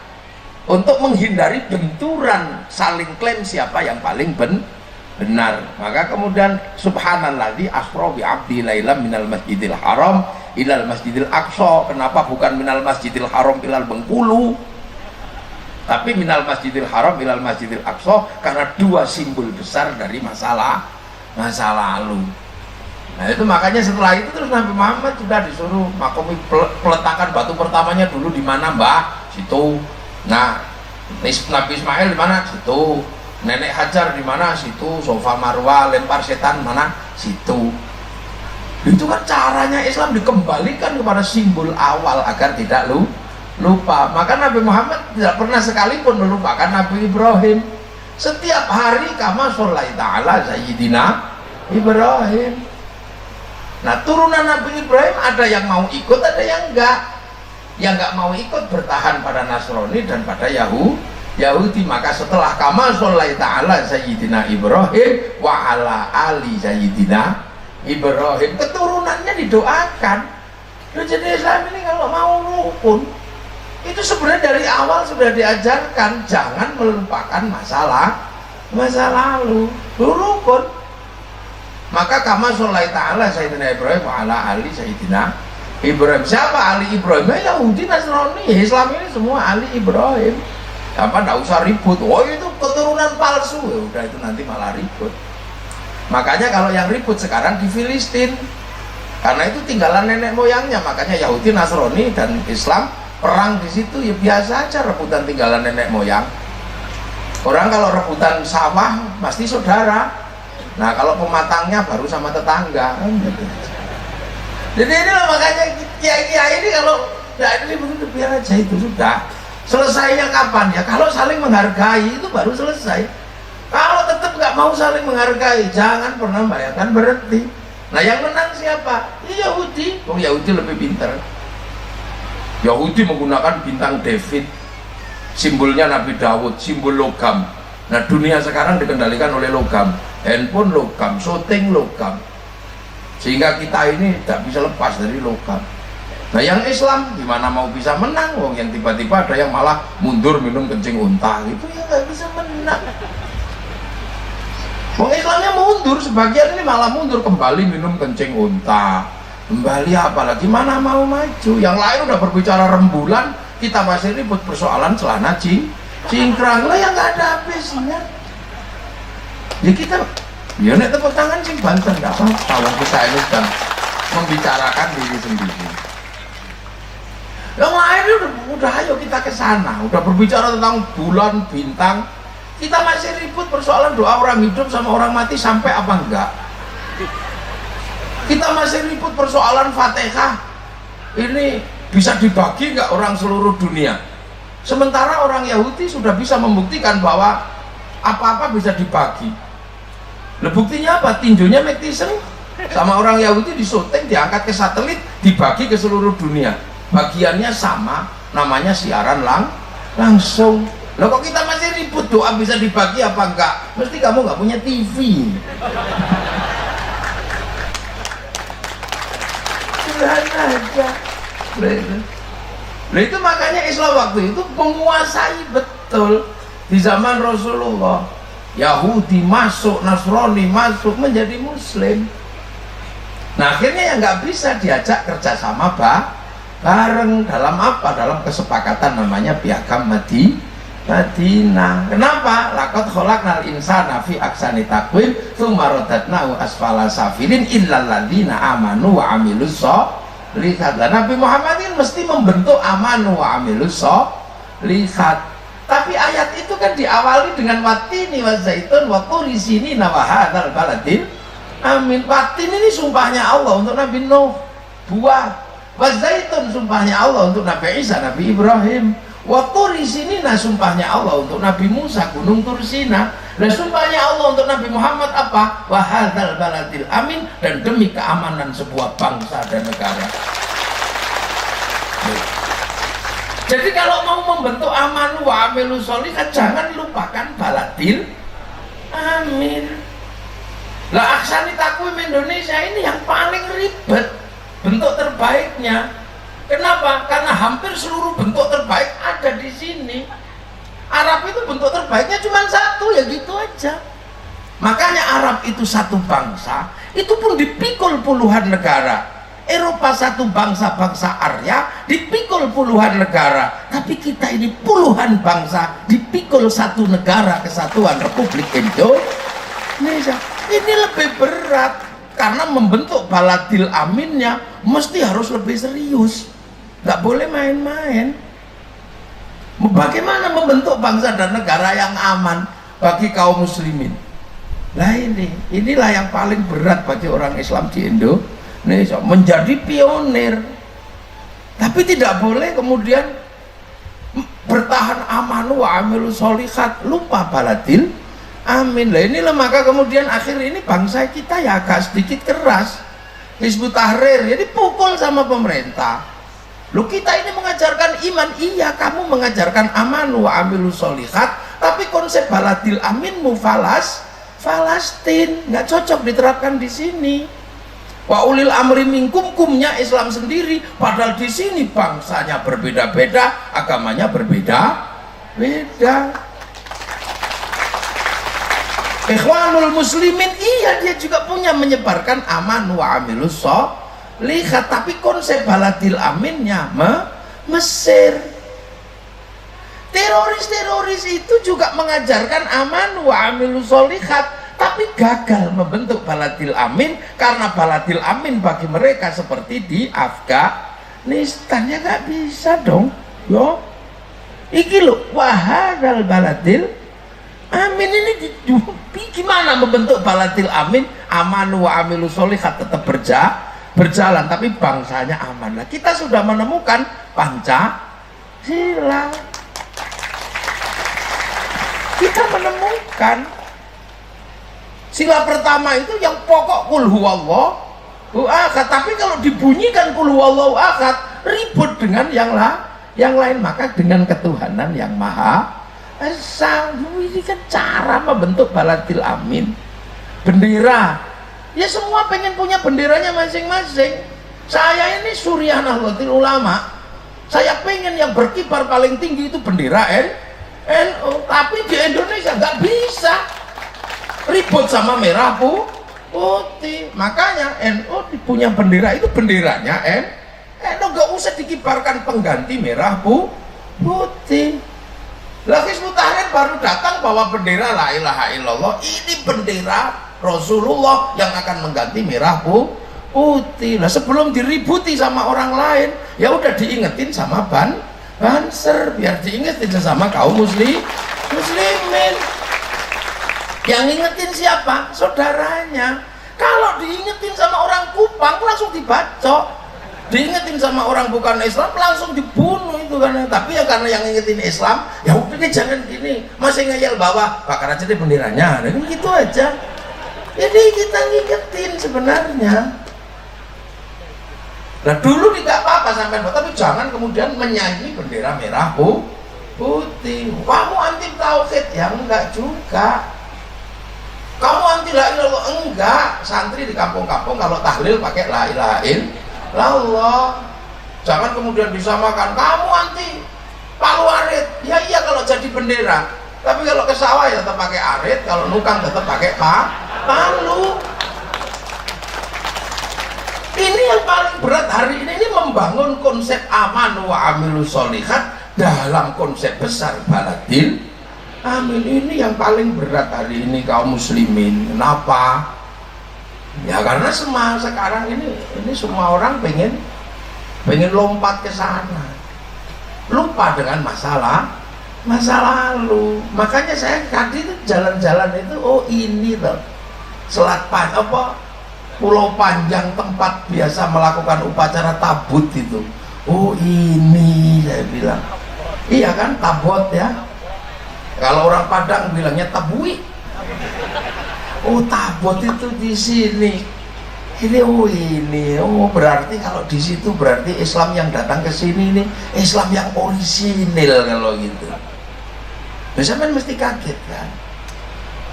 untuk menghindari benturan saling klaim siapa yang paling benar. Maka kemudian subhanalladzi asra bi 'abdi lailam minal masjidil haram ilal masjidil aqsa. Kenapa bukan minal masjidil haram ilal Bengkulu, tapi minal masjidil haram ilal masjidil aqsa? Karena dua simbol besar dari masa lalu. Nah itu makanya setelah itu terus Nabi Muhammad sudah disuruh makomi peletakan batu pertamanya dulu di mana, Mbah? Situ. Nah Nabi Ismail di mana? Situ. Nenek Hajar di mana? Situ. Sofa Marwah, lempar setan mana? Situ. Itu kan caranya Islam dikembalikan kepada simbol awal agar tidak lupa. Maka Nabi Muhammad tidak pernah sekalipun melupakan Nabi Ibrahim. Setiap hari kama sholli ta'ala Sayyidina Ibrahim. Nah turunan Nabi Ibrahim ada yang mau ikut, ada yang enggak. Yang enggak mau ikut bertahan pada Nasrani dan pada Yahudi. Maka setelah kama sholli ta'ala Sayyidina Ibrahim wa ala ali Sayyidina Ibrahim, keturunannya didoakan. Jadi Islam ini kalau mau rukun itu sebenarnya dari awal sudah diajarkan, jangan melupakan masa lalu, rukun. Maka kama sholli ta'ala Sayyidina Ibrahim wa ala ali Sayyidina Ibrahim. Siapa ali Ibrahim? Yahudi, Nasrani. Islam ini semua ali Ibrahim. Apa enggak usah ribut, oh itu keturunan palsu, ya udah itu nanti malah ribut. Makanya kalau yang ribut sekarang di Filistin, karena itu tinggalan nenek moyangnya. Makanya Yahudi, Nasrani dan Islam perang di situ ya biasa aja, rebutan tinggalan nenek moyang. Orang kalau rebutan sawah pasti saudara. Nah kalau pematangnya baru sama tetangga kan gitu. Jadi inilah makanya kiai-kiai ini kalau tidak ini begitu biar aja, itu sudah. Selesainya kapan ya? Kalau saling menghargai itu baru selesai. Kalau tetap nggak mau saling menghargai, jangan pernah bayangkan berhenti. Nah yang menang siapa? Ya Yahudi. Oh Yahudi lebih pintar. Yahudi menggunakan bintang David, simbolnya Nabi Daud, simbol logam. Nah dunia sekarang dikendalikan oleh logam, handphone logam, syuting logam, sehingga kita ini tidak bisa lepas dari logam. Nah yang Islam gimana mau bisa menang? Wong yang tiba-tiba ada yang malah mundur minum kencing unta, itu ya nggak bisa menang. Wong Islamnya mundur, sebagian ini malah mundur kembali minum kencing unta, kembali apalagi mana mau maju. Yang lain udah berbicara rembulan, kita masih ribut persoalan celana cingkrang lah yang nggak ada habisnya. Ya kita, ya nek tepuk tangan sing banten nggak apa-apa. Wong kita ini sedang membicarakan diri sendiri. Yang lain udah ayo kita ke sana, udah berbicara tentang bulan bintang. Kita masih ribut persoalan doa orang hidup sama orang mati sampai apa enggak. Kita masih ribut persoalan Fatihah ini bisa dibagi enggak orang seluruh dunia. Sementara orang Yahudi sudah bisa membuktikan bahwa apa-apa bisa dibagi. Nah, buktinya apa? Tinjunya Mike Tyson sama orang Yahudi disyuting, diangkat ke satelit, dibagi ke seluruh dunia. Bagiannya sama, namanya siaran langsung. Loh kok kita masih ribut doa bisa dibagi apa enggak? Mesti kamu nggak punya TV. Sederhana aja. Nah itu makanya Islam waktu itu menguasai betul. Di zaman Rasulullah Yahudi masuk, Nasrani masuk, menjadi Muslim. Nah akhirnya yang nggak bisa diajak kerjasama bareng dalam apa? Dalam kesepakatan namanya Piagam Madinah. Kenapa? Laqad khalaqnal insana fi ahsani taqwim tsumma radadnahu asfala safilin illal ladzina amanu wa amilus sholihat. Nabi Muhammad ini mesti membentuk amanu wa amilus sholihat. Tapi ayat itu kan diawali dengan watini wa zaitun wa turi sinina wa hadzal baladil amin. Watin ini sumpahnya Allah untuk Nabi Nuh, buah. Wazaitun sumpahnya Allah untuk Nabi Isa, Nabi Ibrahim. Wa Turi Sinina sumpahnya Allah untuk Nabi Musa, gunung Tursina. Dan sumpahnya Allah untuk Nabi Muhammad apa? Wa hadzal baladil amin, dan demi keamanan sebuah bangsa dan negara. Jadi kalau mau membentuk aman wa amilu sholihat, jangan lupakan baladil amin. Lah aksani takwim Indonesia ini yang paling ribet bentuk terbaiknya. Kenapa? Karena hampir seluruh bentuk terbaik ada di sini. Arab itu bentuk terbaiknya cuma satu, ya gitu aja. Makanya Arab itu satu bangsa, itu pun dipikul puluhan negara. Eropa satu bangsa Arya, dipikul puluhan negara. Tapi kita ini puluhan bangsa, dipikul satu negara, Kesatuan Republik Indonesia. Ini lebih berat, karena membentuk baladil aminnya mesti harus lebih serius, nggak boleh main-main. Bagaimana membentuk bangsa dan negara yang aman bagi kaum muslimin? Nah inilah yang paling berat bagi orang Islam di Indonesia, menjadi pionir. Tapi tidak boleh kemudian bertahan amanu wa amilu sholihat, lupa baladil amin. Lah inilah maka kemudian akhir ini bangsa kita ya agak sedikit keras. Hizbut Tahrir jadi pukul sama pemerintah. Lu kita ini mengajarkan iman, iya kamu mengajarkan aman wa amilu sholihat, tapi konsep baladil aminmu Falastin nggak cocok diterapkan di sini. Wa ulil amri minkum, kumnya Islam sendiri, padahal di sini bangsanya berbeda-beda, agamanya berbeda-beda. Ikhwanul muslimin, iya dia juga punya menyebarkan aman wa amilus sholihat, tapi konsep baladil aminnya Mesir. Teroris itu juga mengajarkan aman wa amilus sholihat, tapi gagal membentuk baladil amin, karena baladil amin bagi mereka seperti di Afghanistan. Ya nggak bisa dong yo. Iki lo wahadal baladil amin ini gimana membentuk baladil amin, aman wa amilu sholihat tetap berjalan tapi bangsanya aman. Nah, kita sudah menemukan Pancasila, kita menemukan sila pertama itu yang pokok kul huwallahu ahad, tapi kalau dibunyikan kul huwallahu ahad ribut dengan yang lain, maka dengan ketuhanan yang maha esa. Ini kan cara membentuk baladil amin. Bendera ya semua pengen punya benderanya masing-masing. Saya ini Suriah Nahdlatul Ulama, saya pengen yang berkibar paling tinggi itu bendera NU, tapi di Indonesia nggak bisa, ribut sama merah putih. Makanya NU punya bendera itu benderanya NU, nggak usah dikibarkan pengganti merah putih. Lah Hizbut Tahrir baru datang bawa bendera la ilaha illallah, ini bendera Rasulullah yang akan mengganti merah putih. Lah sebelum diributi sama orang lain, ya udah diingetin sama Banser, biar diingetin sama kaum muslimin. Yang ingetin siapa? Saudaranya. Kalau diingetin sama orang Kupang langsung dibacok, diingetin sama orang bukan Islam langsung dibunuh itu kan. Tapi ya karena yang ingetin Islam, ya udah deh jangan gini, masih ngeyel bawah, bakar aja deh benderanya, nah, gitu aja. Jadi kita ngingetin sebenarnya. Nah dulu tidak apa-apa sampai, tapi jangan kemudian menyanyi bendera merah putih. Kamu anti tauhid, ya enggak juga. Kamu anti la ilaha illallah, enggak. Santri di kampung-kampung kalau tahlil pakai la ilaha illallah. Jangan kemudian disamakan kamu anti palu arit. Ya iya kalau jadi bendera, tapi kalau ke sawah ya tetap pakai arit, kalau nukang tetap pakai palu. Ini yang paling berat hari ini membangun konsep aman wa amilu sholihat dalam konsep besar baladil amin. Ini yang paling berat hari ini kaum muslimin. Kenapa? Ya karena sekarang ini semua orang pengen lompat ke sana, lupa dengan masa lalu. Makanya saya tadi itu jalan-jalan itu, oh ini loh selat Pulau Panjang tempat biasa melakukan upacara tabut itu. Oh ini, saya bilang, iya kan, tabot ya. Kalau orang Padang bilangnya tabui. Oh tabot itu di sini. Ini oh ini, oh berarti kalau di situ berarti Islam yang datang ke sini ini Islam yang orisinil kalau gitu. Misalnya mesti kaget kan.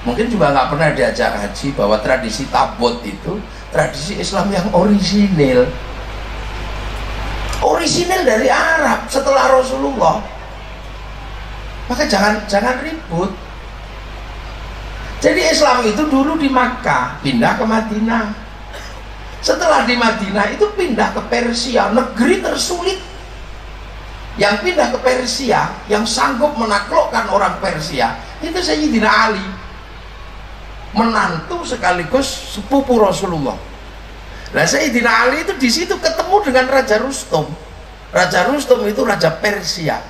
Mungkin juga nggak pernah diajak haji bahwa tradisi tabot itu tradisi Islam yang orisinil. Orisinil dari Arab setelah Rasulullah. Maka jangan ribut. Jadi Islam itu dulu di Makkah, pindah ke Madinah. Setelah di Madinah itu pindah ke Persia, negeri tersulit. Yang pindah ke Persia, yang sanggup menaklukkan orang Persia, itu Sayyidina Ali, menantu sekaligus sepupu Rasulullah. Nah Sayyidina Ali itu di situ ketemu dengan Raja Rustum. Raja Rustum itu Raja Persia,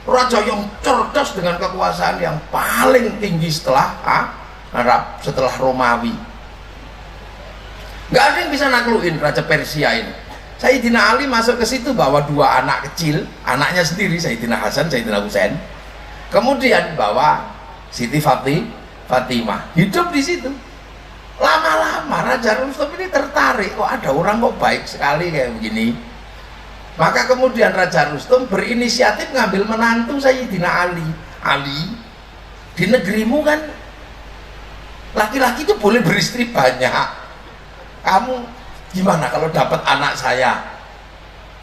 raja yang cerdas dengan kekuasaan yang paling tinggi setelah Arab, setelah Romawi. Gak ada yang bisa naklukin Raja Persia ini. Sayyidina Ali masuk ke situ bawa dua anak kecil, anaknya sendiri Sayyidina Hasan, Sayyidina Husain. Kemudian bawa Siti Fatimah, hidup di situ. Lama-lama Raja Rustum ini tertarik, kok ada orang kok baik sekali kayak begini. Maka kemudian Raja Rustum berinisiatif ngambil menantu Sayyidina Ali. Ali, di negerimu kan laki-laki itu boleh beristri banyak. Kamu gimana kalau dapat anak saya?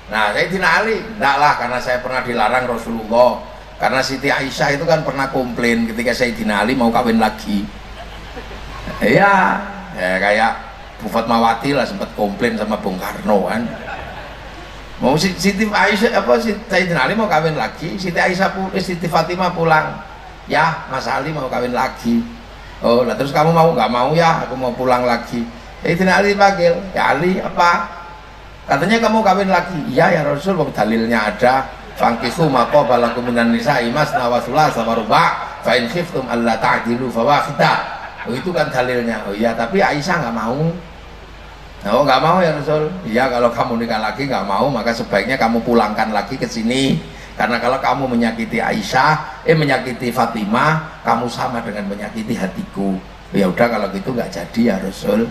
Nah Sayyidina Ali, enggak lah, karena saya pernah dilarang Rasulullah. Karena Siti Aisyah itu kan pernah komplain ketika Sayyidina Ali mau kawin lagi. Iya, ya kayak Bu Fatmawati lah sempat komplain sama Bung Karno kan. Mau Siti Aisyah Sayyidina Ali mau kawin lagi, Siti Aisyah Siti Fatimah pulang. Ya, Mas Ali mau kawin lagi. Oh, lah terus kamu mau nggak mau? Ya, aku mau pulang lagi. Sayyidina Ali panggil, ya Ali apa? Katanya kamu kawin lagi. Iya ya Rasul, dalilnya ada. Fankihu maqo balakum minan nisa'i masna wa thulatha wa ruba' fa in khiftum alla ta'dilu fawahidah. Oh itu kan dalilnya. Oh iya, tapi Aisyah nggak mau. Oh nggak mau ya Rasul. Iya, kalau kamu nikah lagi nggak mau, maka sebaiknya kamu pulangkan lagi ke sini. Karena kalau kamu menyakiti Aisyah, menyakiti Fatimah, kamu sama dengan menyakiti hatiku. Ya udah kalau gitu nggak jadi ya Rasul.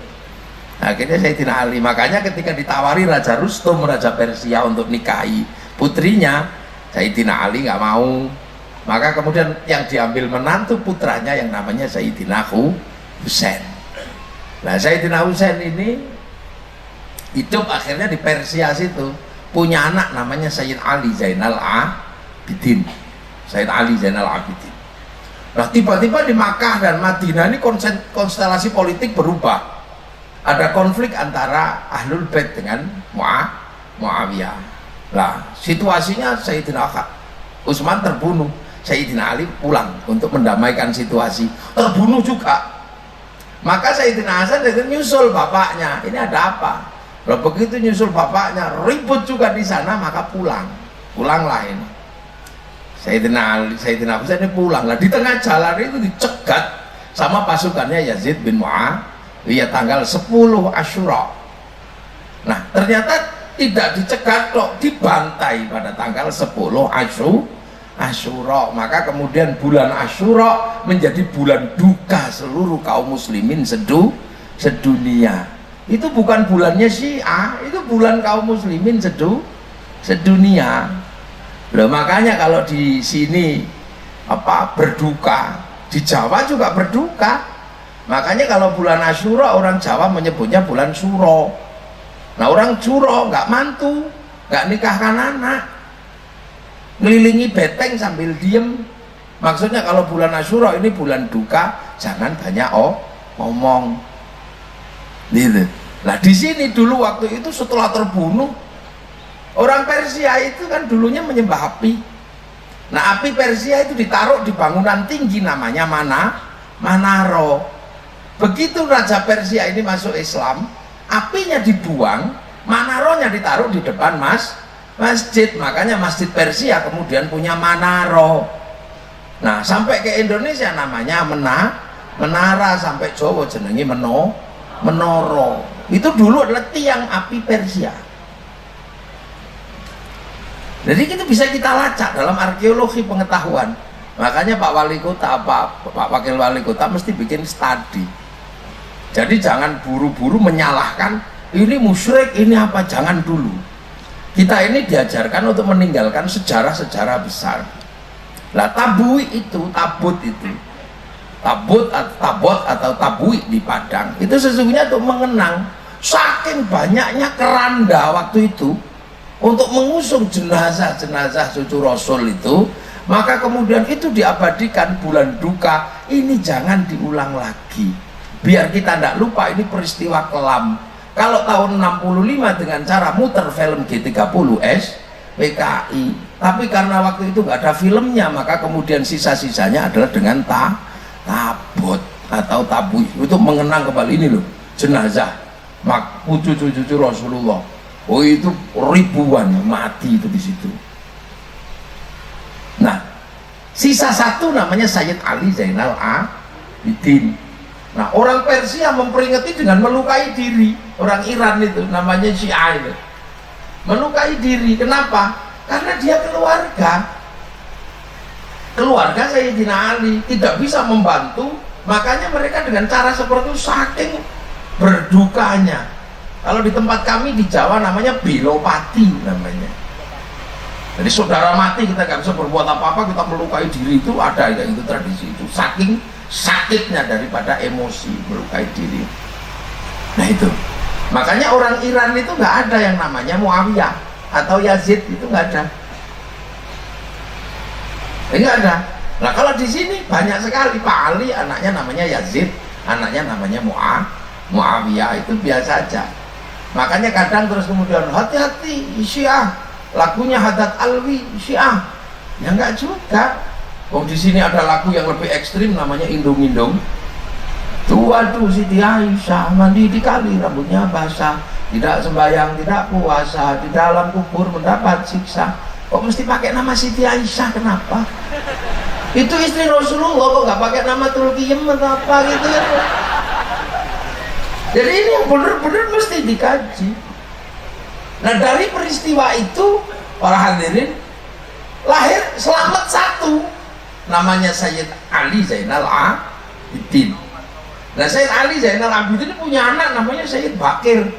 Akhirnya Sayyidina Ali, makanya ketika ditawari Raja Rustum, Raja Persia untuk nikahi putrinya, Sayyidina Ali nggak mau. Maka kemudian yang diambil menantu putranya yang namanya Sayyidina Husain. Nah Sayyidina Husain ini hidup akhirnya di Persia situ, punya anak namanya Sayyid Ali Zainal Abidin. Sayyid Ali Zainal Abidin. Nah tiba-tiba di Makkah dan Madinah ini konstelasi politik berubah. Ada konflik antara Ahlul Bait dengan Muawiyah. Nah situasinya Sayyidina Utsman terbunuh, Sayyidina Ali pulang untuk mendamaikan situasi, terbunuh juga. Maka Sayyidina Hasan itu nyusul bapaknya, ini ada apa? Kalau begitu nyusul bapaknya, ribut juga di sana, maka pulanglah ini. Sayyidina Husain ini pulang lah, di tengah jalan itu dicegat sama pasukannya Yazid bin Muawiyah tanggal 10 Asyura. Nah ternyata tidak dicegat kok, dibantai pada tanggal 10 Asyura. Maka kemudian bulan Asyura menjadi bulan duka seluruh kaum muslimin sedunia. Itu bukan bulannya Syiah, itu bulan kaum muslimin sedunia. Loh, makanya kalau di sini berduka, di Jawa juga berduka. Makanya kalau bulan Asyura orang Jawa menyebutnya bulan Suro. Nah orang Suro nggak mantu, nggak nikahkan anak, ngelilingi beteng sambil diem. Maksudnya kalau bulan Asyura ini bulan duka, jangan banyak ngomong. Gitu. Nah di sini dulu waktu itu setelah terbunuh, orang Persia itu kan dulunya menyembah api. Nah api Persia itu ditaruh di bangunan tinggi namanya Manaro. Begitu Raja Persia ini masuk Islam, apinya dibuang, Manaronya ditaruh di depan masjid. Makanya Masjid Persia kemudian punya Manaro. Nah sampai ke Indonesia namanya menara, sampai Jawa jenengi menoro. itu dulu adalah tiang api Persia. Jadi itu bisa kita lacak dalam arkeologi pengetahuan. Makanya Pak Wali Kota, Pak Wakil Wali Kota mesti bikin studi. Jadi jangan buru-buru menyalahkan ini musyrik, ini apa, jangan dulu. Kita ini diajarkan untuk meninggalkan sejarah-sejarah besar. Lah tabui itu, tabut itu, tabut atau tabui di Padang itu sesungguhnya untuk mengenang saking banyaknya keranda waktu itu untuk mengusung jenazah-jenazah cucu Rasul itu, maka kemudian itu diabadikan bulan duka ini jangan diulang lagi biar kita tidak lupa ini peristiwa kelam. Kalau tahun 65 dengan cara muter film G30S PKI, tapi karena waktu itu nggak ada filmnya, maka kemudian sisa-sisanya adalah dengan tabut atau tabuih untuk mengenang kembali ini loh jenazah cucu Rasulullah. Oh itu ribuan mati itu di situ. Nah sisa satu namanya Sayyid Ali Zainal Abidin. Nah orang Persia memperingati dengan melukai diri. Orang Iran itu namanya Syiah itu melukai diri. Kenapa? Karena dia keluarga Sayyidina Ali tidak bisa membantu, makanya mereka dengan cara seperti itu saking berdukanya. Kalau di tempat kami di Jawa namanya belopati namanya. Jadi saudara mati kita nggak bisa berbuat apa-apa, kita melukai diri, itu ada ya, itu tradisi itu. Saking sakitnya daripada emosi melukai diri. Nah itu. Makanya orang Iran itu nggak ada yang namanya Muawiyah atau Yazid, itu nggak ada. Nggak ada. Nah kalau di sini banyak sekali. Pak Ali anaknya namanya Yazid, anaknya namanya Muawiyah, itu biasa aja. Makanya kadang terus kemudian hati-hati Syiah, lagunya Haddad Alwi Syiah. Ya nggak juga. Oh di sini ada lagu yang lebih ekstrim namanya Indung-Indung. Waduh Siti Aisyah mandi di kali rambutnya basah, tidak sembahyang, tidak puasa, di dalam kubur mendapat siksa. Kok mesti pakai nama Siti Aisyah, kenapa? Itu istri Rasulullah, kok nggak pakai nama Tulkiyem atau apa gitu ya? Jadi ini yang benar-benar mesti dikaji. Nah dari peristiwa itu para hadirin lahir selamat satu namanya Sayyid Ali Zainal Abidin. Nah Sayyid Ali Zainal Abidin punya anak namanya Sayyid Bakir.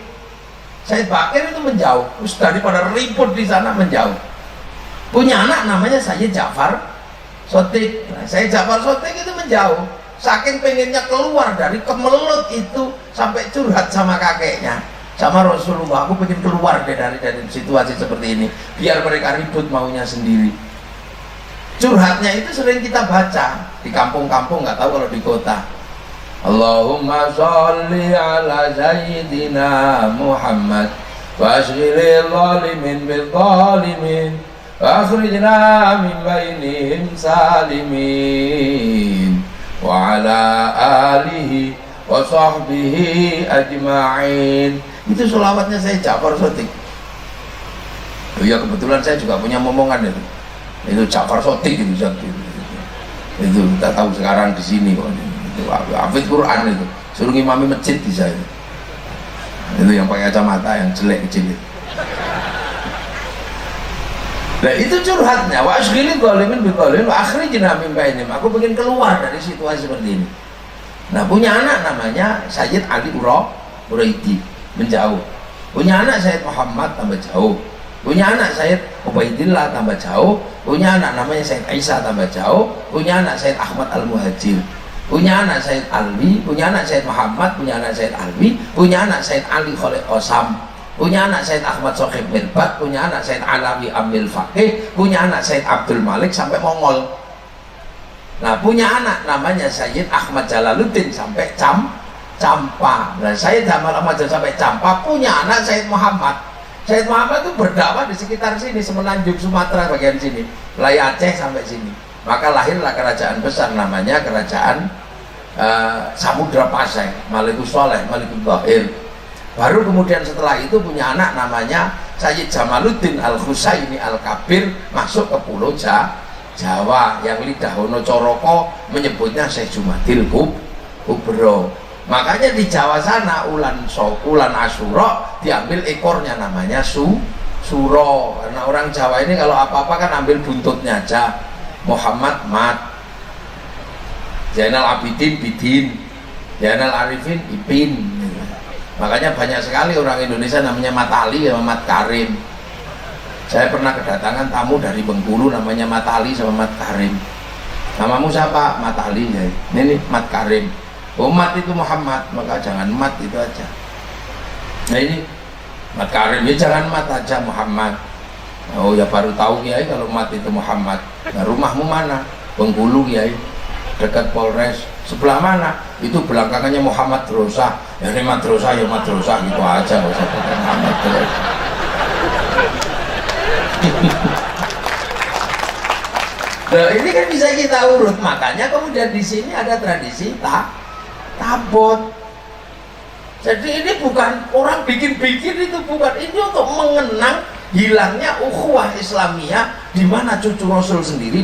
Sayyid Bakir itu menjauh, terus daripada ribut di sana menjauh. Punya anak namanya Sayyid Ja'far Shottik. Nah, Sayyid Ja'far Shottik itu menjauh, saking pengennya keluar dari kemelut itu sampai curhat sama kakeknya, sama Rasulullah, aku pengen keluar deh dari situasi seperti ini, biar mereka ribut maunya sendiri. Curhatnya itu sering kita baca di kampung-kampung, nggak tahu kalau di kota. Allahumma sholli ala Sayyidina Muhammad wa ashghilil zalimin bil zalimin wa akhrijna min bainihim salimin wa ala alihi wa sahbihi ajma'in. Itu sholawatnya saya Ja'far Shottik. Oh ya kebetulan saya juga punya momongan itu Ja'far Shottik itu kita tahu sekarang di sini kok. Hafid Quran itu, suruh ngimami masjid bisa itu yang pakai kacamata yang jelek kecil itu. Nah itu curhatnya, wa ashghilil zalimin bi zalimin wa akhrijna min bainihim. Aku pengen keluar dari situasi seperti ini. Nah punya anak namanya Sayyid Ali Uraidi, menjauh. Punya anak Sayyid Muhammad, tambah jauh. Punya anak Sayyid Ubaidillah, tambah jauh. Punya anak namanya Sayyid Aisyah, tambah jauh. Punya anak Sayyid Ahmad Al-Muhajir. Punya anak Sayyid Alwi, punya anak Sayyid Muhammad, punya anak Sayyid Alwi, punya anak Sayyid Ali Khalid Qasam, punya anak Sayyid Ahmad Sohib Mirbat, punya anak Sayyid Alawi Amil Faqih, punya anak Sayyid Abdul Malik sampai Mongol. Nah punya anak namanya Sayyid Ahmad Jalaluddin sampai Campa. Nah Sayyid Ahmad sampai Campa punya anak Sayyid Muhammad. Sayyid Muhammad itu berdakwah di sekitar sini, Semenanjung Sumatera bagian sini, mulai Aceh sampai sini. Maka lahirlah kerajaan besar namanya kerajaan Samudra Pasai, Malikus Soleh, Malikus Bahir. Baru kemudian setelah itu punya anak namanya Sayyid Jamaluddin Al-Husaini Al-Kabir, masuk ke pulau Jawa yang lidah Wonocoroko menyebutnya Syekh Jumadil Kubro. Makanya di Jawa sana ulan Asyura diambil ekornya, namanya Suro. Karena orang Jawa ini kalau apa-apa kan ambil buntutnya aja. Muhammad Mat, Zainal Abidin Bidin, Zainal Arifin Ipin. Makanya banyak sekali orang Indonesia namanya Mat Ali sama Mat Karim. Saya pernah kedatangan tamu dari Bengkulu namanya Mat Ali sama Mat Karim. Namamu siapa? Mat Ali ya. Ini Mat Karim. Mat itu Muhammad, maka jangan Mat itu aja. Nah ini Mat Karim, ya jangan Mat aja, Muhammad. Oh ya baru tahu Kiai kalau Mat itu Muhammad. Nah rumahmu mana? Bengkulu Kiai, dekat Polres. Sebelah mana? Itu belakangnya Muhammad Drosa. Ya ini Madrasah ya Madrasah gitu aja, nggak usah pakai Muhammad terus. Nah, ini kan bisa kita urut, makanya kemudian di sini ada tradisi tabot. Jadi ini bukan orang bikin-bikin, itu bukan, ini untuk mengenang hilangnya ukhuwah Islamiyah di mana cucu Rasul sendiri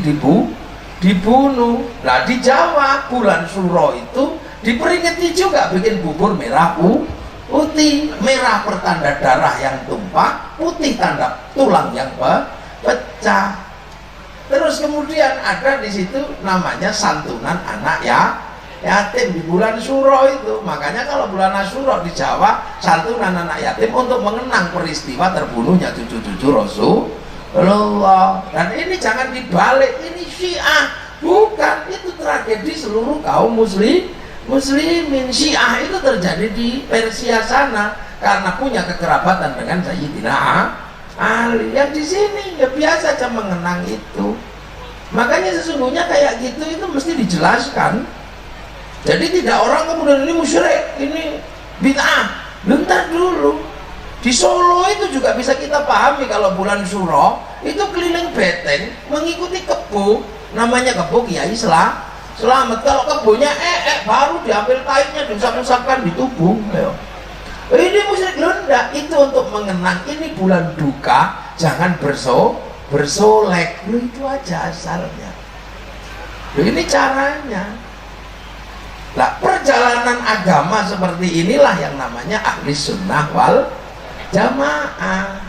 dibunuh. Nah di Jawa bulan Suro itu diperingati juga bikin bubur merah putih. Merah pertanda darah yang tumpah, putih tanda tulang yang pecah. Terus kemudian ada di situ namanya santunan anak yatim di bulan Suro itu. Makanya kalau bulan Asyura di Jawa santunan anak yatim untuk mengenang peristiwa terbunuhnya cucu-cucu Rasulullah. Dan ini jangan dibalik, ini Syiah, bukan, itu tragedi seluruh kaum muslimin. Syiah itu terjadi di Persia sana karena punya kekerabatan dengan Sayyidina Ali. Yang di sini ya biasa aja mengenang itu. Makanya sesungguhnya kayak gitu itu mesti dijelaskan. Jadi tidak orang kemudian ini musyrik, ini bid'ah. Bentar dulu. Di Solo itu juga bisa kita pahami kalau bulan Suro itu keliling beteng mengikuti kebo, namanya kebo Kiai Selamat. Kalau kebonya baru diambil kainnya diusap-usapkan di tubuh. Ini musyrik enggak, itu untuk mengenang ini bulan duka, jangan bersolek. Itu aja asalnya. Ini caranya. Nah, perjalanan agama seperti inilah yang namanya ahli sunnah wal jamaah.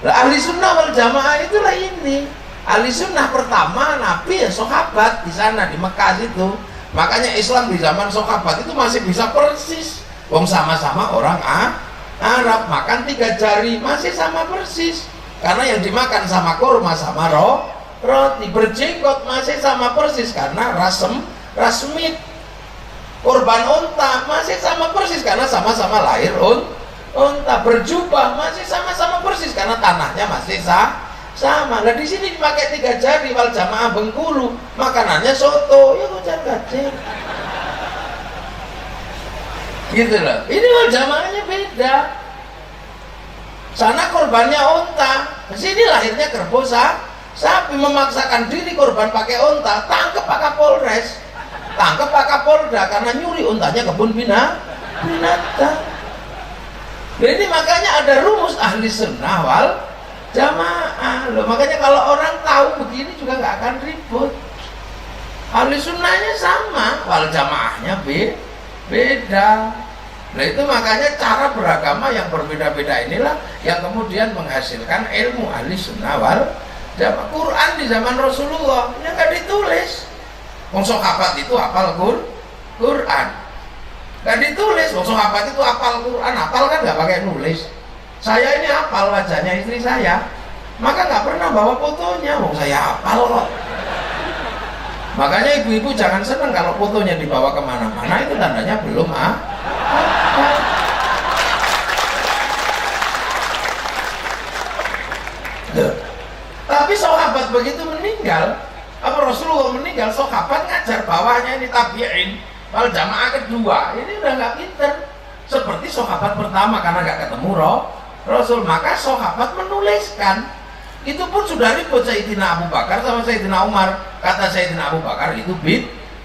Nah, ahli sunnah wal jamaah itulah ini. Ahli sunnah pertama Nabi ya sahabat di sana di Mekah itu. Makanya Islam di zaman sahabat itu masih bisa persis. Wong sama-sama orang Arab, makan 3 jari masih sama persis. Karena yang dimakan sama kurma sama roti, berjenggot masih sama persis karena rasmit. Korban unta masih sama persis karena sama-sama lahir unta. Berjubah masih sama-sama persis karena tanahnya masih sama. Nah di sini dipakai 3 jari wal jamaah Bengkulu, makanannya soto, ya kucing-kacing. Gitu loh. Ini wal jamaahnya beda. Sana korbannya unta, di sini lahirnya kerbau sapi, memaksakan diri korban pakai unta, tangkep Pak Kapolres. Tangkap Pak Kapolda karena nyuri untanya kebun binatang. Jadi makanya ada rumus ahli sunnah wal jamaah. Loh, makanya kalau orang tahu begini juga nggak akan ribut. Ahli sunnahnya sama, wal jamaahnya beda. Nah itu makanya cara beragama yang berbeda-beda inilah yang kemudian menghasilkan ilmu ahli sunnah wal jamaah. Quran di zaman Rasulullah ini nggak ditulis. Wong sahabat itu hafal Quran, nggak ditulis. Wong sahabat itu hafal Quran, hafal kan nggak pakai nulis. Saya ini hafal wajahnya istri saya, maka nggak pernah bawa fotonya. Wong saya hafal kok. Makanya ibu-ibu jangan senang kalau fotonya dibawa kemana-mana, itu tandanya belum Tapi sahabat begitu meninggal, apa Rasulullah meninggal, sahabat ngajar bawahnya ini tabi'in wal jamaah kedua ini udah nggak pinter seperti sahabat pertama karena nggak ketemu Rasul. Maka sahabat menuliskan, itu pun sudah ribut Sayyidina Abu Bakar sama Sayyidina Umar. Kata Sayyidina Abu Bakar itu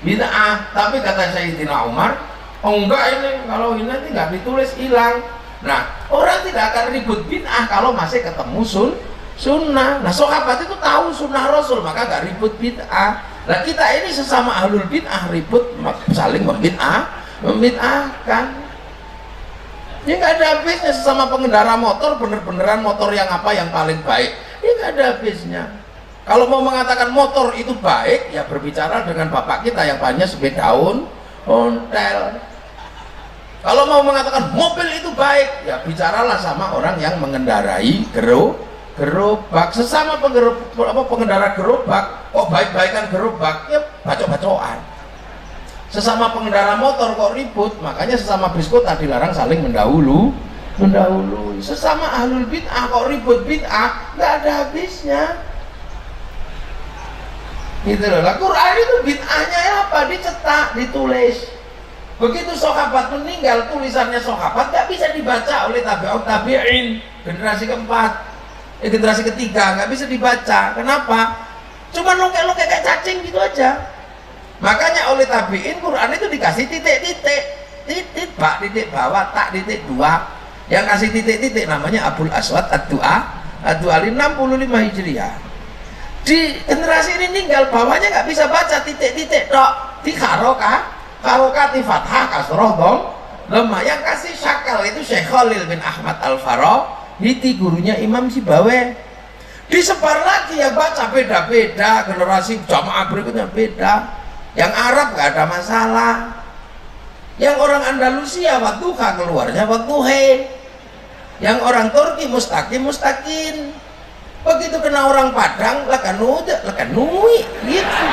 bid'ah, tapi kata Sayyidina Umar oh enggak, ini kalau ini nanti nggak ditulis hilang. Nah orang tidak akan ribut bid'ah kalau masih ketemu sunnah. Nah sahabat itu tahu sunnah Rasul, maka gak ribut bid'ah. Nah kita ini sesama ahlul bid'ah ribut saling membid'ahkan. Ini nggak ada habisnya. Sesama pengendara motor, bener-beneran motor yang apa yang paling baik, ini nggak ada habisnya. Kalau mau mengatakan motor itu baik, ya berbicara dengan bapak kita yang banyak sepeda ontel. Kalau mau mengatakan mobil itu baik, ya bicaralah sama orang yang mengendarai gerobak. Sesama pengendara gerobak, kok baik-baikan gerobak, ya bacok-bacokan. Sesama pengendara motor kok ribut, makanya sesama biskota dilarang saling mendahului. Sesama ahlul bid'ah kok ribut bid'ah, nggak ada habisnya. Gitu loh. Lah Quran itu bid'ahnya apa? Dicetak, ditulis. Begitu sahabat meninggal, tulisannya sahabat nggak bisa dibaca oleh tabi'in generasi keempat, generasi ketiga nggak bisa dibaca. Kenapa? Cuma longkek-longkek kayak cacing gitu aja. Makanya oleh tabi'in Quran itu dikasih titik-titik, titik bak, titik bawah, tak, titik dua. Yang kasih titik-titik namanya Abul Aswad Ad-Du'ali 65 Hijriah. Di generasi ini meninggal, bawahnya nggak bisa baca titik-titik tok. Di harokati fathah kasroh dong lemah. Yang kasih syakal itu Syekh Khalil bin Ahmad Al-Farahidi, gurunya Imam Sibawe. Disebar lagi yang baca beda-beda, generasi jamaah berikutnya beda. Yang Arab nggak ada masalah, yang orang Andalusia wadduha keluarnya wadduhe, yang orang Turki mustakin. Begitu kena orang Padang lakanui gitu.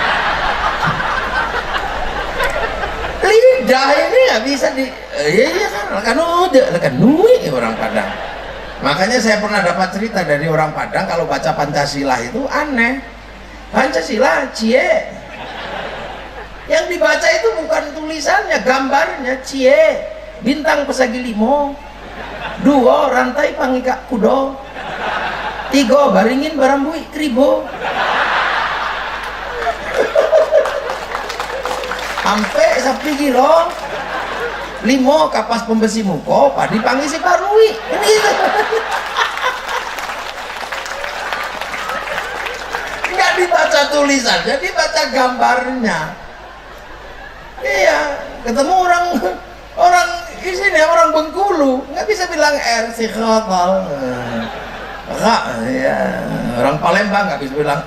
Lidah ini nggak bisa di iya kan lakanui orang Padang. Makanya saya pernah dapat cerita dari orang Padang, kalau baca Pancasila itu aneh. Pancasila cie, yang dibaca itu bukan tulisannya, gambarnya. Cie bintang pesagi limo, 2 rantai pangika kudo, 3 baringin barambui kribo, sampai sapi kilo, 5 kapas pembesi muko padi pangisi parui. Ini gitu. Nggak dibaca tulisannya, dibaca gambarnya. Iya, ketemu orang di sini, orang Bengkulu nggak bisa bilang si khotal. Ya, orang Palembang nggak bisa bilang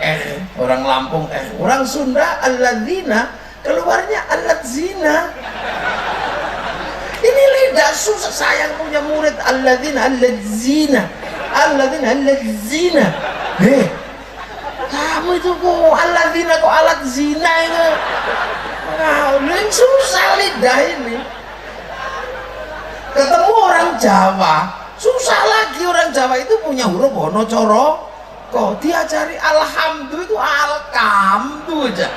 orang Lampung orang Sunda alladzina keluarnya alladzina. Ini lidah susah. Saya punya murid alladzina. Kamu itu kok alladzina kok alat zina itu. Nah, susah lidah ini. Ketemu orang Jawa susah lagi. Orang Jawa itu punya huruf hono coro kok diajari alhamdulillah itu alkamdu aja.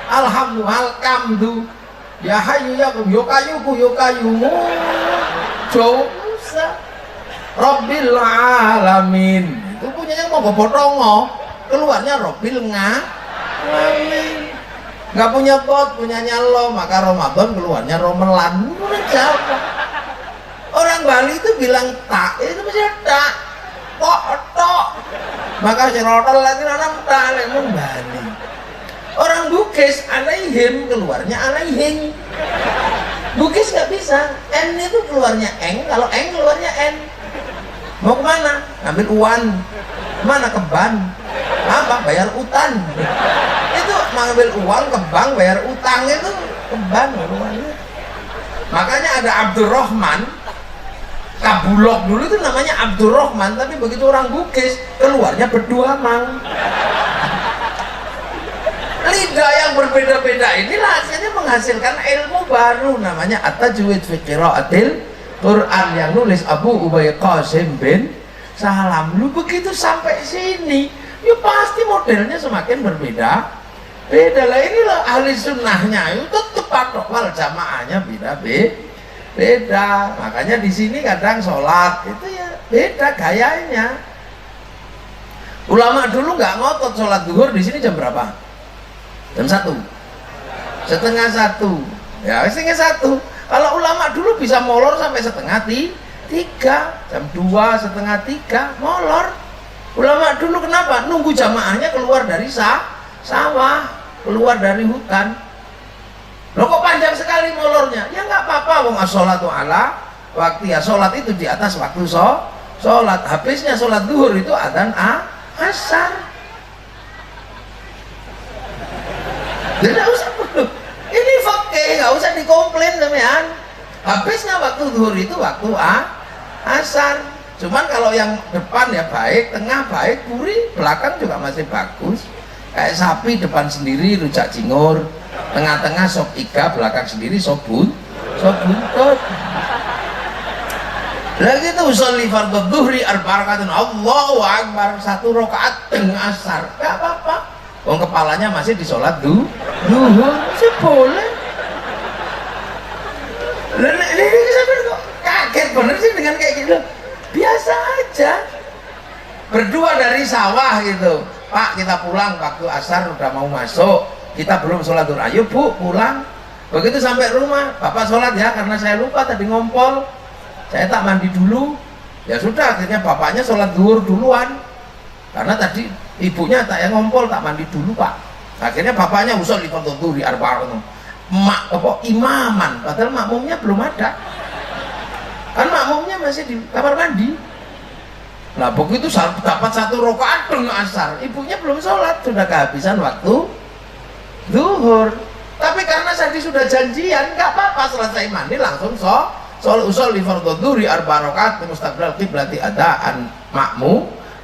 Alhamdulillah ya hayu ya kum yo kayumu jauh susah. Rabbil alamin itu punyanya mau botongo, keluarnya Rabbil alamin. Nggak punya pot, punyanya lo, maka Ramadan keluarnya Romelan. Jawa. Orang Bali itu bilang tak, itu mesti tak, tok. Maka cerotol lagi orang tak, lemon Bali. Orang Bugis alaihim keluarnya alaihing. Bugis nggak bisa, n itu keluarnya eng, kalau eng keluarnya n. Mau kemana? Ambil uan. Mana ke bank? Apa? Bayar utang. Itu mengambil uang ke bank, bayar utang itu ke bank uangnya. Makanya ada Abdurrahman Kabulok dulu itu namanya Abdurrahman, tapi begitu orang Bugis keluarnya berdua mang. Lidah yang berbeda-beda inilah akhirnya menghasilkan ilmu baru namanya at-tajwid fi qiraatil Quran yang nulis Abu Ubay Qasim bin Salam. Lu begitu sampai sini, ya pasti modelnya semakin berbeda. Beda lah, inilah ahli sunnahnya itu tetap wal jamaahnya beda. Makanya di sini kadang sholat itu ya beda gayanya. Ulama dulu nggak ngotot sholat zuhur di sini jam berapa? Jam 1, setengah 1, ya setengah 1. Kalau ulama dulu bisa molor sampai setengah 3, jam 2, setengah 3 molor. Ulama dulu kenapa? Nunggu jamaahnya keluar dari sawah, keluar dari hutan. Loh kok panjang sekali molornya? Ya nggak apa-apa, wong as-sholatu ala waktu, ya sholat itu di atas waktu sholat. Habisnya sholat duhur itu adzan asar. Tidak usah, ini fakih, nggak usah dikomplain teman. Habisnya waktu duhur itu waktu asar. Cuman kalau yang depan ya baik, tengah baik, kuri, belakang juga masih bagus. Kayak sapi depan sendiri rujak cingur, tengah-tengah sop iga, belakang sendiri sop buntut. Lagi itu usolli fardhu dhuhri arba'atun Allahu akbar, 1 rakaat tengah asar, gak apa-apa. Wong kepalanya masih di sholat duhur, sih boleh. Ini sampai kok kaget bener sih dengan kayak gitu. Biasa aja. Berdua dari sawah gitu, Pak kita pulang, waktu asar udah mau masuk, kita belum sholat duhur. Ayo Bu pulang. Begitu sampai rumah, Bapak sholat ya, karena saya lupa tadi ngompol, saya tak mandi dulu. Ya sudah, akhirnya bapaknya sholat duhur duluan, karena tadi ibunya tak yang ngompol, tak mandi dulu Pak. Akhirnya bapaknya usul di fardhu dhuhri arba'atun imaman, padahal makmumnya belum ada, kan makmumnya masih di kamar mandi. Nah begitu dapat 1 rakaat dengan asar, ibunya belum sholat, sudah kehabisan waktu duhur. Tapi karena tadi sudah janjian, nggak apa-apa, selesai mandi langsung usul di fardhu dhuhri arba'at rakaat mustaqbil qiblati adaan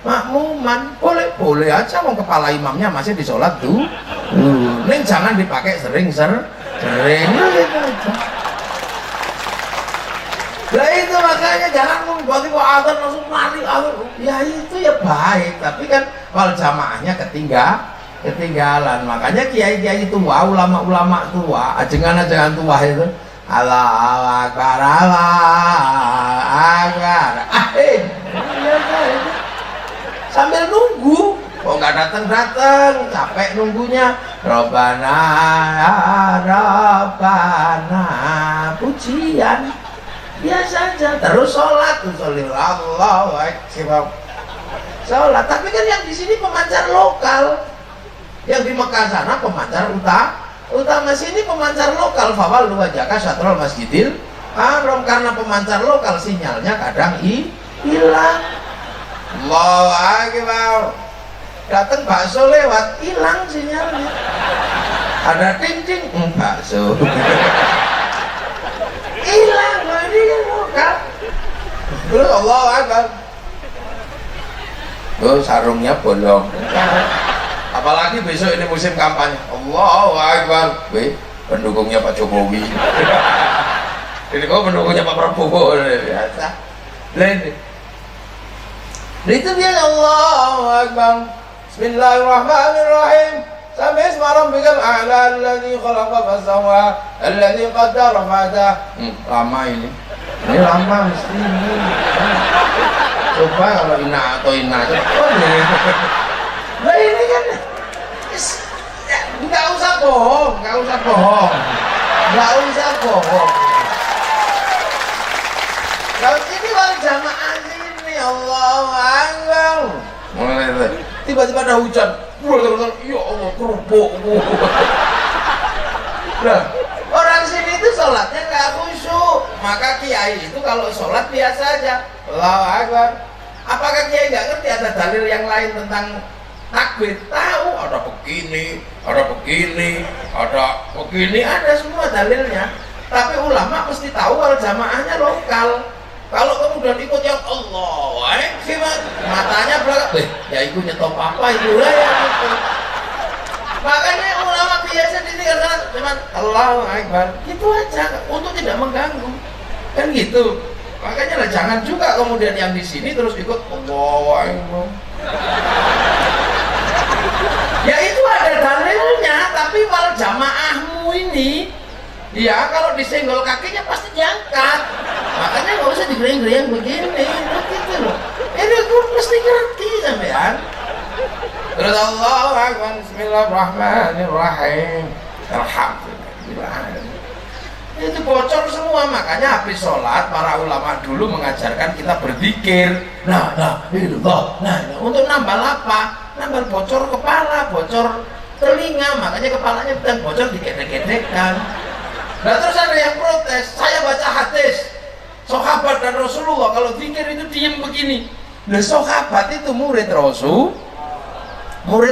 makmuman, boleh aja, mau kepala imamnya masih di sholat duhur. Neng jangan dipakai sering gitu aja. Nah itu makanya jangan membuat azan langsung lari. Ya itu ya baik, tapi kan kalau jamaahnya ketinggalan. Makanya kiai-kiai tua, ulama-ulama tua, ajengan-ajengan tua itu Allahu akbar, Allahu akbar. Sambil nunggu, kok nggak datang, capek nunggunya. Robbana ya Robbana, pujian biasa aja, terus sholat, Allahu akbar, sholat. Tapi kan yang di sini pemancar lokal, yang di Mekah sana pemancar utama, sini pemancar lokal. Fawal wajhaka syatrul masjidil haram, karena pemancar lokal sinyalnya kadang hilang. Allahu akbar, datang bakso lewat, hilang sinyalnya. Ada ting bakso hilang. Ini kan lokal. Terus Allahu akbar, sarungnya bolong. Apalagi besok ini musim kampanye, Allahu akbar, pendukungnya Pak Jokowi. Ini kok pendukungnya Pak Prabowo, biasa. Itu dia Allahu akbar. Bismillahirrahmanirrahim. Sampai semalam bikin a'la alladzi khalaqa fasawwa alladzi qaddara fahada. Lama ini lama mesti ini. Coba kalau ina atau ina. Nah ini kan nggak usah bohong. Kalau ini wal jamaah ini Allahu akbar. Mulai tiba-tiba ada hujan. Ya Allah, kerupuk. Nah, orang sini itu sholatnya nggak khusyuk. Maka kiai itu kalau sholat biasa aja, Allahu akbar. Apakah kiai nggak ngerti ada dalil yang lain tentang takbir? Tahu, ada begini, ada semua dalilnya. Tapi ulama mesti tahu kalau jamaahnya lokal. Kalau kemudian ikut yang Allah, gimana? Matanya belakang, ya ikut nyetop apa itu lah ya. Makanya ulama biasa ditinggalkan cuman Allahu akbar, gitu aja untuk tidak mengganggu, kan gitu. Makanya lah jangan juga kemudian yang di sini terus ikut Allahu akbar. Ya itu ada dalilnya, tapi kalau jamaahmu ini, ya kalau disenggol kakinya pasti diangkat. Makanya nggak usah digereng-gereng begini, gitu loh. Ini aku mesti ngerti sampean. Terus Allahu akbar, bismillahirrahmanirrahim, alhamdulillah. Itu bocor semua. Makanya habis sholat para ulama dulu mengajarkan kita berzikir. Nah, untuk nambal apa? Nambal bocor kepala, bocor telinga. Makanya kepalanya bukan bocor, digedek-gedekkan. Nah terus ada yang protes, saya baca hadis sahabat dan Rasulullah kalau zikir itu diem begini. Nah sahabat itu murid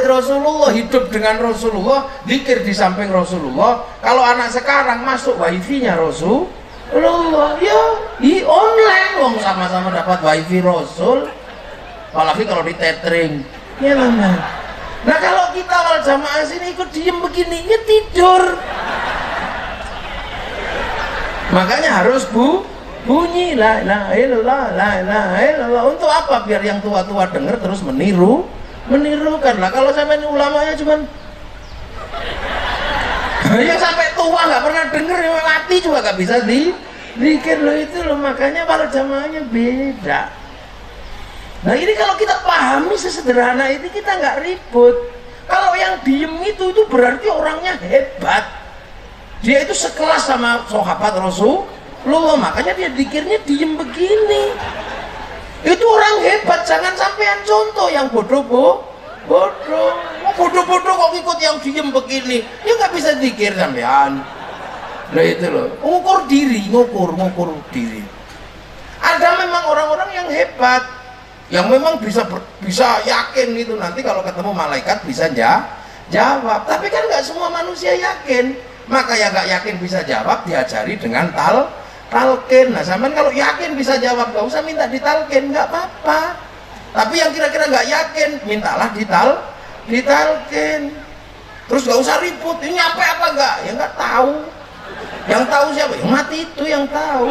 Rasulullah, hidup dengan Rasulullah, zikir di samping Rasulullah. Kalau anak sekarang masuk wifi-nya Rasulullah, ya online wong sama-sama dapat wifi Rasul. Apalagi kalau di tethering, ya mana. Nah kalau kita wal jamaah sini ikut diem begini, ya tidur. Makanya harus bunyi la ilaha illallah, la ilaha illallah. Untuk apa? Biar yang tua-tua dengar terus menirukan lah. Kalau sampai ulamanya cuman ya sampai tua nggak pernah dengar, mati juga nggak bisa dikir loh itu loh. Makanya para jamaahnya beda. Nah ini kalau kita pahami sesederhana itu kita nggak ribut. Kalau yang diem itu berarti orangnya hebat. Dia itu sekelas sama sahabat Rasulullah, makanya dia dikirnya diem begini. Itu orang hebat, jangan sampean contoh yang bodoh kok ikut yang diem begini, ya nggak bisa dikir sampean. Nah itu loh, ngukur diri. Ada memang orang-orang yang hebat, yang memang bisa yakin itu nanti kalau ketemu malaikat bisa jawab. Tapi kan nggak semua manusia yakin. Maka yang nggak yakin bisa jawab diajari dengan talqin. Nah sampean kalau yakin bisa jawab nggak usah minta ditalqin, nggak apa-apa. Tapi yang kira-kira nggak yakin mintalah ditalqin. Terus nggak usah ribut, ini apa nggak? Ya nggak tahu. Yang tahu siapa? Yang mati itu yang tahu.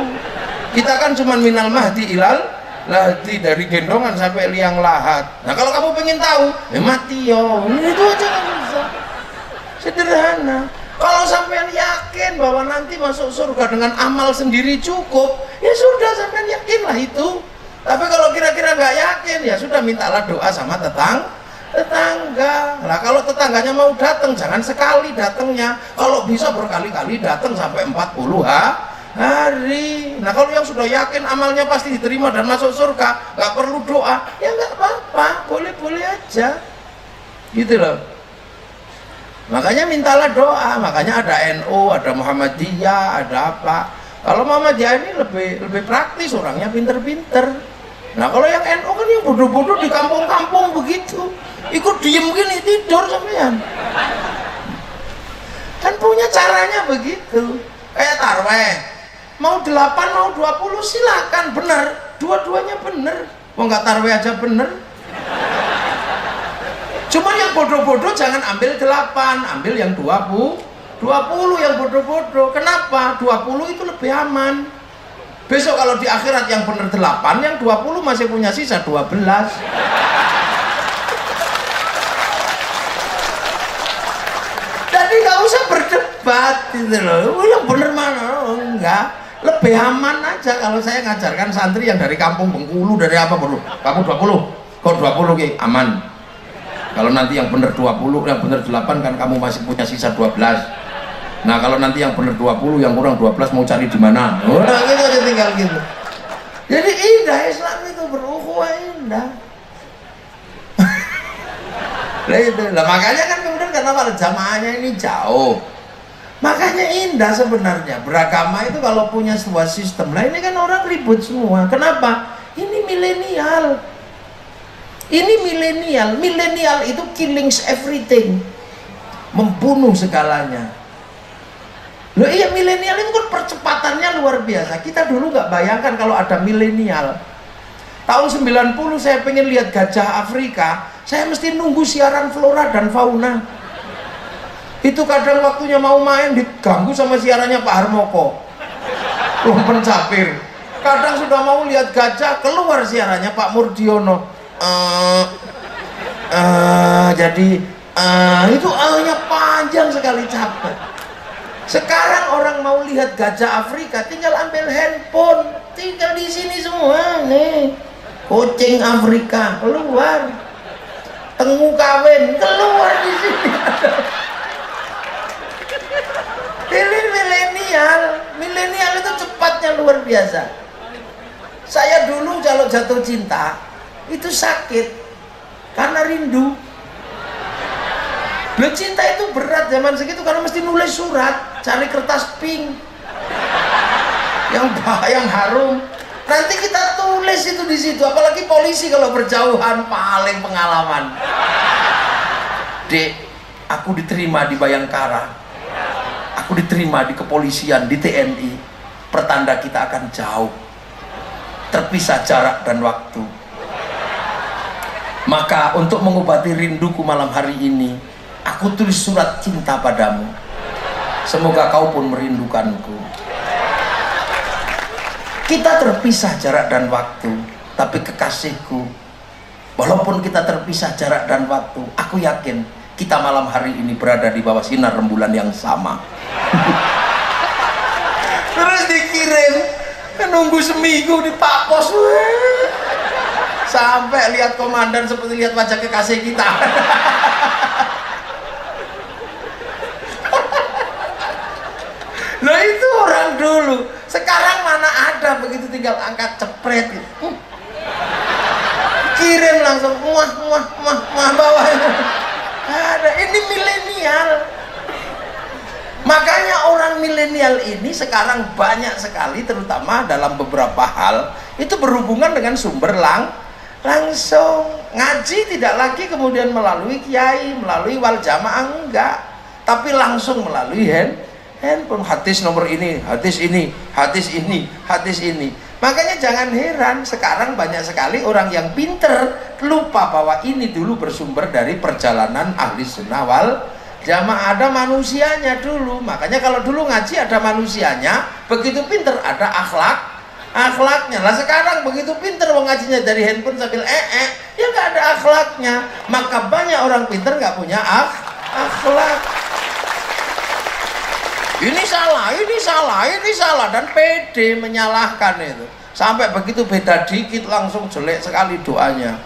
Kita kan cuma minal mahdi ilal lahdi, dari gendongan sampai liang lahat. Nah kalau kamu pengen tahu, ya mati yo. Itu aja nggak bisa. Sederhana. Kalau sampean yakin bahwa nanti masuk surga dengan amal sendiri cukup, ya sudah sampean yakinlah itu. Tapi kalau kira-kira nggak yakin, ya sudah mintalah doa sama tetangga. Nah kalau tetangganya mau datang, jangan sekali datangnya. Kalau bisa berkali-kali datang sampai 40 hari. Nah kalau yang sudah yakin amalnya pasti diterima dan masuk surga, nggak perlu doa, ya nggak apa-apa, boleh-boleh aja. Gitu loh. Makanya mintalah doa, makanya ada NU, ada Muhammadiyah, ada apa. Kalau Muhammadiyah ini lebih praktis, orangnya pinter-pinter. Nah kalau yang NU kan yang bodoh-bodoh di kampung-kampung begitu, ikut diem gini tidur sampean. Kan punya caranya begitu. Kayak tarweh, mau 8 mau 20 silakan, benar, dua-duanya benar. Mau nggak tarweh aja benar. Cuma yang bodoh-bodoh jangan ambil 8, ambil yang 20 yang bodoh-bodoh. Kenapa? 20 itu lebih aman. Besok kalau di akhirat yang benar 8, yang 20 masih punya sisa 12. Jadi nggak usah berdebat gitu loh. Yang benar mana? Oh, enggak. Lebih aman aja kalau saya ngajarkan santri yang dari kampung Bengkulu, dari apa perlu. Kamu 20, kok 20 ki aman. Kalau nanti yang benar 20, yang benar 8 kan kamu masih punya sisa 12. Nah kalau nanti yang benar 20, yang kurang 12 mau cari di mana? Oh, nah gitu aja tinggal gitu. Jadi indah Islam itu, berukhuwah indah. Lah makanya kan kemudian karena para jamaahnya ini jauh. Makanya indah sebenarnya beragama itu kalau punya sebuah sistem. Nah ini kan orang ribut semua. Kenapa? Ini milenial. Ini milenial itu killings everything, membunuh segalanya. Loh iya, milenial itu kan percepatannya luar biasa. Kita dulu nggak bayangkan kalau ada milenial. Tahun 90 saya pengen lihat gajah Afrika, saya mesti nunggu siaran flora dan fauna. Itu kadang waktunya mau main diganggu sama siarannya Pak Harmoko, pencapir. Kadang sudah mau lihat gajah, keluar siarannya Pak Murdiono. Jadi itu nya panjang sekali, capek. Sekarang orang mau lihat gajah Afrika tinggal ambil handphone, tinggal di sini semua nih. Kucing Afrika keluar, tengu kawin keluar di sini. Milenial itu cepatnya luar biasa. Saya dulu kalau jatuh cinta itu sakit karena rindu. Loh cinta itu berat zaman segitu karena mesti nulis surat, cari kertas pink. yang harum. Nanti kita tulis itu di situ. Apalagi polisi kalau berjauhan paling pengalaman. Dek, aku diterima di Bayangkara, aku diterima di kepolisian, di TNI. Pertanda kita akan jauh, terpisah jarak dan waktu. Maka untuk mengobati rinduku malam hari ini, aku tulis surat cinta padamu. Semoga kau pun merindukanku. Kita terpisah jarak dan waktu, tapi kekasihku, walaupun kita terpisah jarak dan waktu, aku yakin kita malam hari ini berada di bawah sinar rembulan yang sama. Terus dikirim, nunggu seminggu di Pak Pos, sampai lihat komandan seperti lihat wajah kekasih kita. Nah itu orang dulu. Sekarang mana ada begitu, tinggal angkat cepret gitu. Kirim langsung muah bawah. Ada, ini milenial. Makanya orang milenial ini sekarang banyak sekali, terutama dalam beberapa hal itu berhubungan dengan sumber langsung. Ngaji tidak lagi kemudian melalui kiai, melalui wal jamaah, enggak, tapi langsung melalui handphone. Hadis nomor ini, hadis ini, hadis ini, hadis ini. Makanya jangan heran sekarang banyak sekali orang yang pinter lupa bahwa ini dulu bersumber dari perjalanan ahli sunnah wal jamaah. Ada manusianya dulu. Makanya kalau dulu ngaji ada manusianya, begitu pinter ada akhlaknya. Lah sekarang begitu pinter mau ngajinya dari handphone sambil ya nggak ada akhlaknya. Maka banyak orang pinter nggak punya akhlak. Ini salah, ini salah, ini salah, dan pede menyalahkan itu. Sampai begitu beda dikit langsung jelek sekali doanya.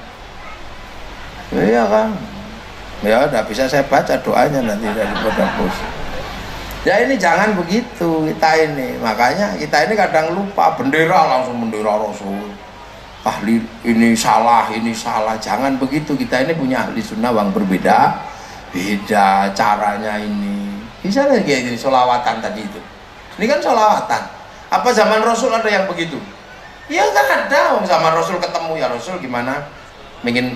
Iya kan? Ya udah bisa saya baca doanya nanti dari pos. Ya ini jangan begitu kita ini. Makanya kita ini kadang lupa bendera, langsung bendera Rasul. Ahli ini salah, ini salah. Jangan begitu. Kita ini punya ahli sunnah yang berbeda, beda caranya ini. Bisa lagi kayak gini, sholawatan tadi itu. Ini kan sholawatan. Apa zaman Rasul ada yang begitu? Ya kan ada. Zaman Rasul ketemu, ya Rasul gimana? Ingin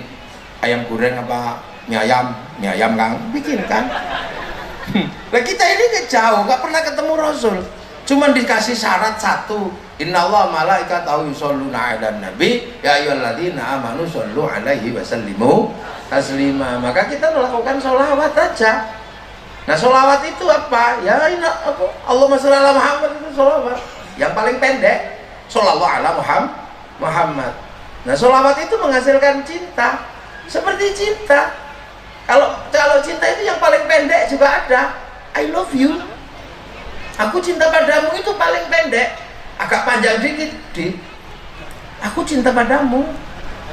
ayam goreng apa mie ayam Kang? Bikin kan? Nah kita ini jauh, gak pernah ketemu Rasul. Cuman dikasih syarat satu. Innallaha malaikatahu yusholluna 'alan nabi ya ayyuhalladzina amanu shollu 'alaihi wa sallimu taslima. Maka kita melakukan sholawat aja. Nah sholawat itu apa? Ya Allahumma sholli ala Muhammad, itu sholawat yang paling pendek. Shollallahu ala Muhammad. Nah sholawat itu menghasilkan cinta. Seperti cinta. Kalau cinta itu yang paling pendek juga ada. I love you. Aku cinta padamu, itu paling pendek. Agak panjang dikit. Aku cinta padamu.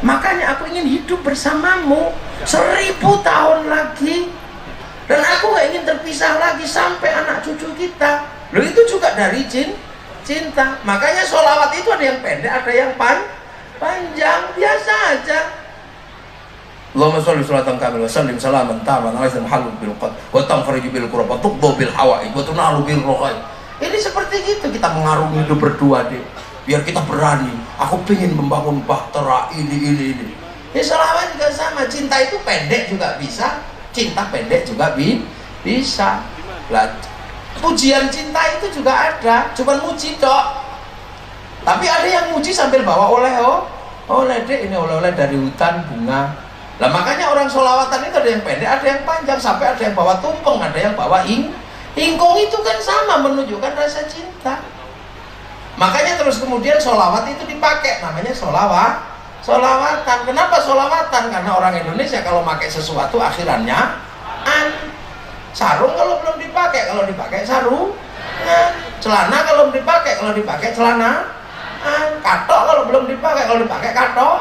Makanya aku ingin hidup bersamamu 1000 tahun lagi. Dan aku gak ingin terpisah lagi sampai anak cucu kita. Loh itu juga dari cinta. Makanya sholawat itu ada yang pendek, ada yang panjang. Biasa aja. Allahumma sholli sholatan kamil wa sallim salaman taman alaihi muhallul bil qad wa tanfariju bil qurab wa tuqdu bil hawa'i wa tunalu bil rohai. Ini seperti itu kita mengarungi hidup berdua deh. Biar kita berani. Aku pengen membangun bahtera ini. Ya sholawat juga sama. Cinta itu pendek juga bisa. Cinta pendek juga bisa. Lah, pujian cinta itu juga ada, cuman muji tok. Tapi ada yang muji sambil bawa oleh dek, ini oleh-oleh dari hutan bunga. Lah makanya orang sholawatan itu ada yang pendek, ada yang panjang, sampai ada yang bawa tumpeng, ada yang bawa ingkung. Itu kan sama, menunjukkan rasa cinta. Makanya terus kemudian sholawat itu dipakai, namanya sholawatan. Kenapa sholawatan? Karena orang Indonesia kalau pakai sesuatu akhirannya sarung kalau belum dipakai, kalau dipakai sarung. Celana kalau dipakai, kalau dipakai celana. Katok kalau belum dipakai, kalau dipakai katok.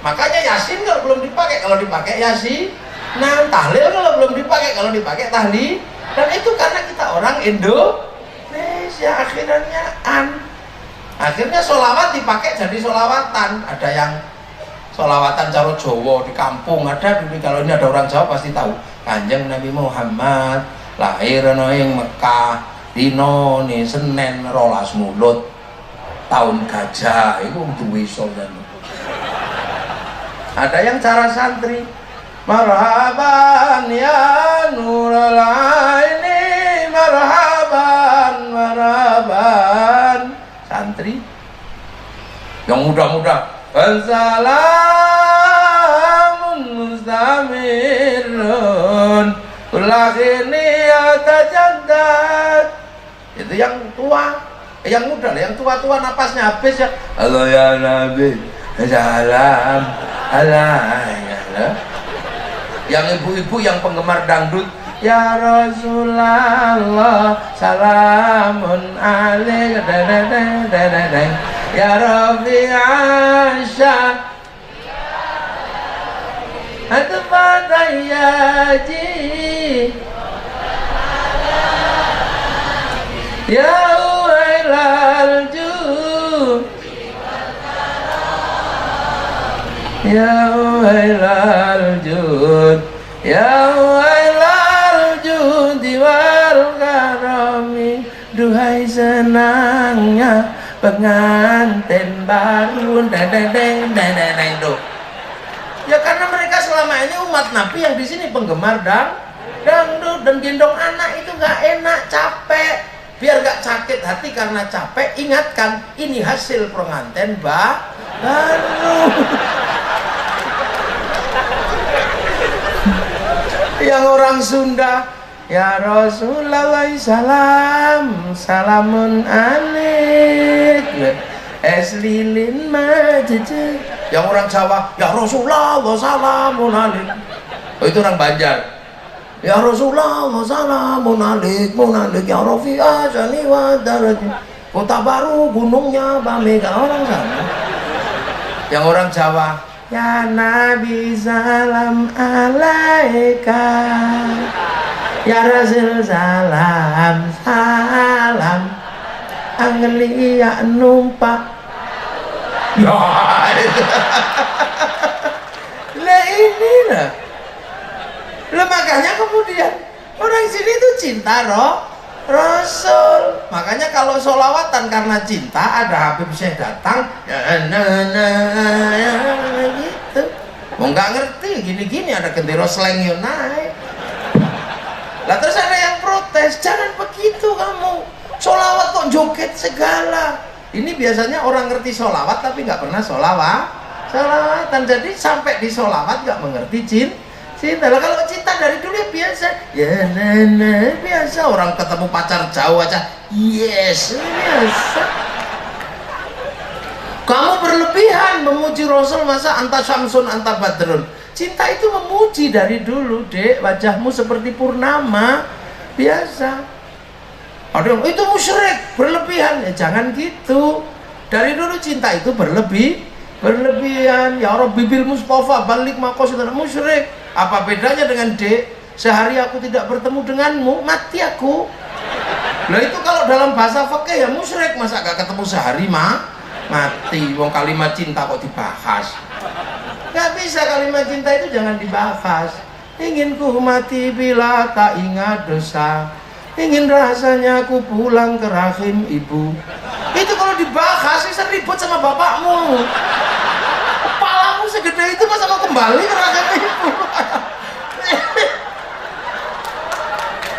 Makanya yasin kalau belum dipakai, kalau dipakai yasin. Nah tahlil kalau belum dipakai, kalau dipakai tahlil. Dan itu karena kita orang Indonesia akhirannya Akhirnya sholawat dipakai jadi sholawatan. Ada yang sholawatan cara Jawa di kampung ada dulu. Kalau ini ada orang Jawa pasti tahu. Kanjeng Nabi Muhammad lahir ing Mekah, dino nih Senin rolas mulut tahun gajah itu duwe solan. Ada yang cara santri, marhaban ya nurul aini, marhaban santri yang muda-muda, assalamun mustamirun ulakini atajaddad. Itu yang tua, yang muda lah, yang tua-tua napasnya habis ya, Allah ya Nabi salam alaihi. Yang ibu-ibu yang penggemar dangdut, ya Rasulullah salamun alaik, ya Rabbi Asya atfadayaji, ya wailal jud, ya wailal jud, ya wailal jud wal karami. Duhai senangnya pengantin baru, deng do. Ya karena mereka selama ini umat Nabi yang di sini penggemar dangdut dan gendong anak itu nggak enak, capek. Biar nggak sakit hati karena capek, ingatkan ini hasil pengantin baru. Yang orang Sunda, ya Rasulullah salam salamun alaik es lilin majece. Yang orang Jawa, ya Rasulullah salamun alaik. Oh, itu orang Banjar, ya Rasulullah salamun alaik ya Rafi'ah jani wa darajat. Kota Baru gunungnya Bamega, orang sana. Yang orang Jawa, ya Nabi salam alaika, ya Rasul salam Anglia numpak. Ya lah inilah. Lah makanya kemudian orang sini tuh cinta Rasul. Makanya kalau sholawatan karena cinta, ada Habib Syekh datang, ya gitu. Mau nggak ngerti gini-gini, ada gendera sleng yang naik. Lah terus ada yang protes, jangan begitu kamu. Sholawat kok joget segala. Ini biasanya orang ngerti sholawat tapi nggak pernah sholawatan. Jadi sampai di sholawat nggak mengerti cinta. Lah kalau cinta dari dulu ya biasa, ya biasa. Orang ketemu pacar jauh aja, yes, biasa. Kamu berlebihan memuji Rasul, masa anta syamsun anta badrun. Cinta itu memuji dari dulu, dek. Wajahmu seperti purnama, biasa. Ada yang itu musyrik, berlebihan. Ya jangan gitu. Dari dulu cinta itu berlebihan. Ya Rabbi bil Mustafa balik maqasidana, musyrik. Apa bedanya dengan dek? Sehari aku tidak bertemu denganmu, mati aku. Nah itu kalau dalam bahasa fikih ya musyrik. Masa gak ketemu sehari mati. Wong kalimat cinta kok dibahas? Gak bisa, kalimat cinta itu jangan dibahas. Ingin ku mati bila tak ingat dosa, ingin rasanya aku pulang ke rahim ibu. Itu kalau dibahas bisa ribut sama bapakmu. Kepalamu segede itu masa mau kembali ke rahim ibu?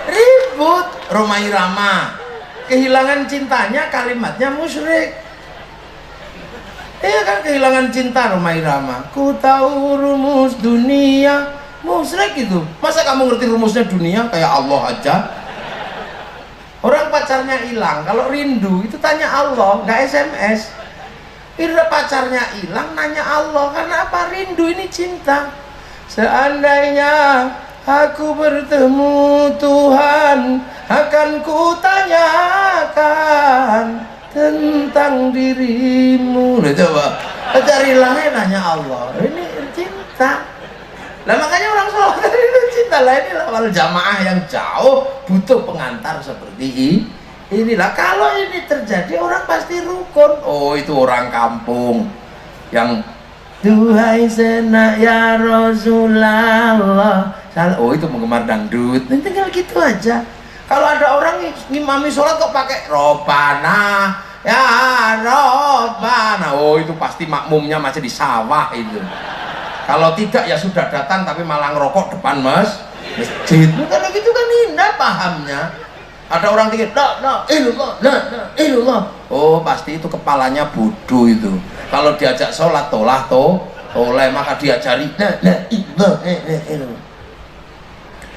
Ribut. Roma Irama kehilangan cintanya, kalimatnya musyrik. Iya kan, kehilangan cinta Roma Irama. Ku tahu rumus dunia, musyrik itu. Masa kamu ngerti rumusnya dunia kayak Allah aja? Orang pacarnya hilang, kalau rindu itu tanya Allah, nggak SMS. Bila pacarnya hilang nanya Allah, karena apa? Rindu ini cinta. Seandainya aku bertemu Tuhan, akan kutanyakan tentang dirimu. Nah coba, pacar hilangnya nanya Allah, ini cinta. Nah makanya orang sholat itu cinta lah. Ini awal jamaah yang jauh butuh pengantar seperti inilah. Kalau ini terjadi orang pasti rukun. Oh itu orang kampung yang duhai senak ya Rasulullah. Oh itu penggemar dangdut. Nah, tinggal gitu aja. Kalau ada orang ngimami sholat kok pakai Robana, ya Robana, oh itu pasti makmumnya masih di sawah itu. Kalau tidak ya sudah datang tapi malah ngerokok depan masjid. Karena gitu kan indah pahamnya. Ada orang tinggi, ilallah. Oh pasti itu kepalanya bodoh itu. Kalau diajak sholat toleh maka diajari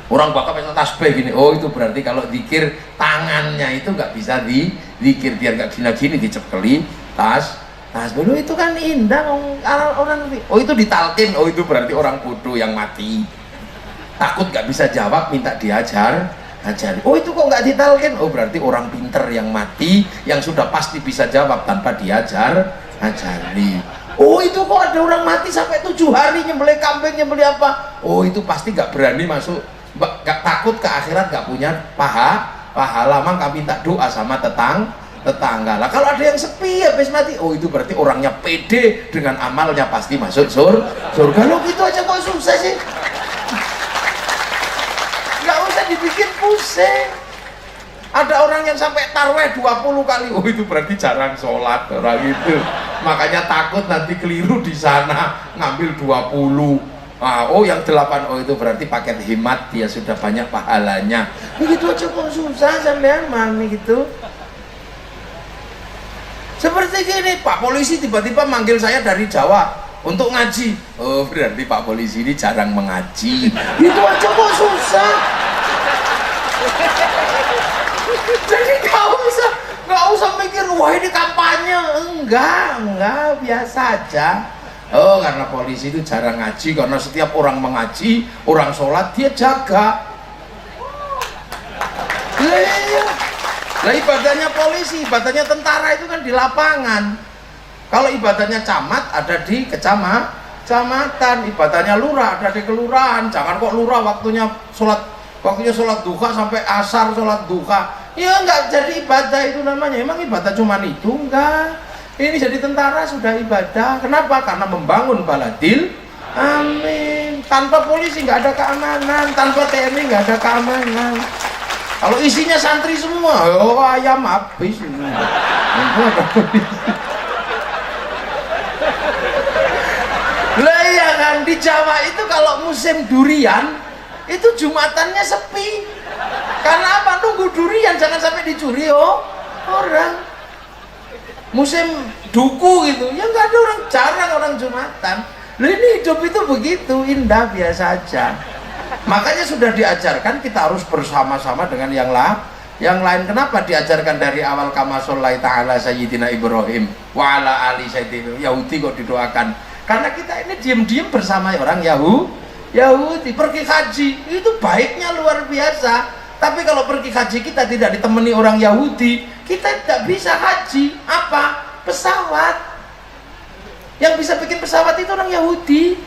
orang bakal pesan tasbih gini. Oh itu berarti kalau zikir tangannya itu nggak bisa zikir biar nggak gini-gini dicepkeli tasbih. Itu kan indah orang. Oh itu ditalkin. Oh itu berarti orang bodoh yang mati. Takut nggak bisa jawab minta diajari. Oh itu kok nggak ditalkin? Oh berarti orang pinter yang mati yang sudah pasti bisa jawab tanpa ajari. Oh itu kok ada orang mati sampai 7 hari nyembelih kambing, nyembelih apa? Oh itu pasti nggak berani masuk, gak takut ke akhirat, gak punya pahala, maka minta doa sama tetangga lah. Kalau ada yang sepi habis mati, oh itu berarti orangnya pede dengan amalnya pasti masuk surga. Lo gitu aja kok susah sih? Nggak usah dibikin pusing. Ada orang yang sampai tarweh 20 kali, oh itu berarti jarang sholat orang itu. Makanya takut nanti keliru di sana ngambil 20. Oh yang 8, oh itu berarti paket hemat, dia sudah banyak pahalanya. Begitu aja kok susah sampean mami gitu. Seperti gini, Pak Polisi tiba-tiba manggil saya dari Jawa untuk ngaji. Oh berarti Pak Polisi ini jarang mengaji. Itu aja kok susah. Jadi nggak usah mikir wah ini kampanye. Enggak biasa aja. Oh karena polisi itu jarang ngaji, karena setiap orang mengaji, orang sholat dia jaga. Lah ibadahnya polisi, ibadahnya tentara itu kan di lapangan. Kalau ibadahnya camat ada di kecamatan, ibadahnya lurah ada di kelurahan. Jangan kok lurah waktunya sholat duha sampai asar sholat duha. Ya enggak jadi ibadah itu namanya. Emang ibadah cuman itu? Enggak. Ini jadi tentara sudah ibadah. Kenapa? Karena membangun baladil amin. Tanpa polisi nggak ada keamanan, tanpa TNI nggak ada keamanan. Kalau isinya santri semua, oh ayam habis. Lah ya kan di Jawa itu kalau musim durian itu jumatannya sepi. Karena apa? Nunggu durian jangan sampai dicuri orang. Musim duku gitu, ya nggak ada orang, jarang orang jumatan. Loh ini hidup itu begitu indah biasa aja. Makanya sudah diajarkan kita harus bersama-sama dengan yang lain. Kenapa diajarkan dari awal kama sholli ta'ala sayyidina Ibrahim wa ala ali sayyidina Yahudi kok didoakan? Karena kita ini diam-diam bersama orang Yahudi pergi haji itu baiknya luar biasa. Tapi kalau pergi haji kita tidak ditemani orang Yahudi, kita tidak bisa haji. Apa? Pesawat. Yang bisa bikin pesawat itu orang Yahudi.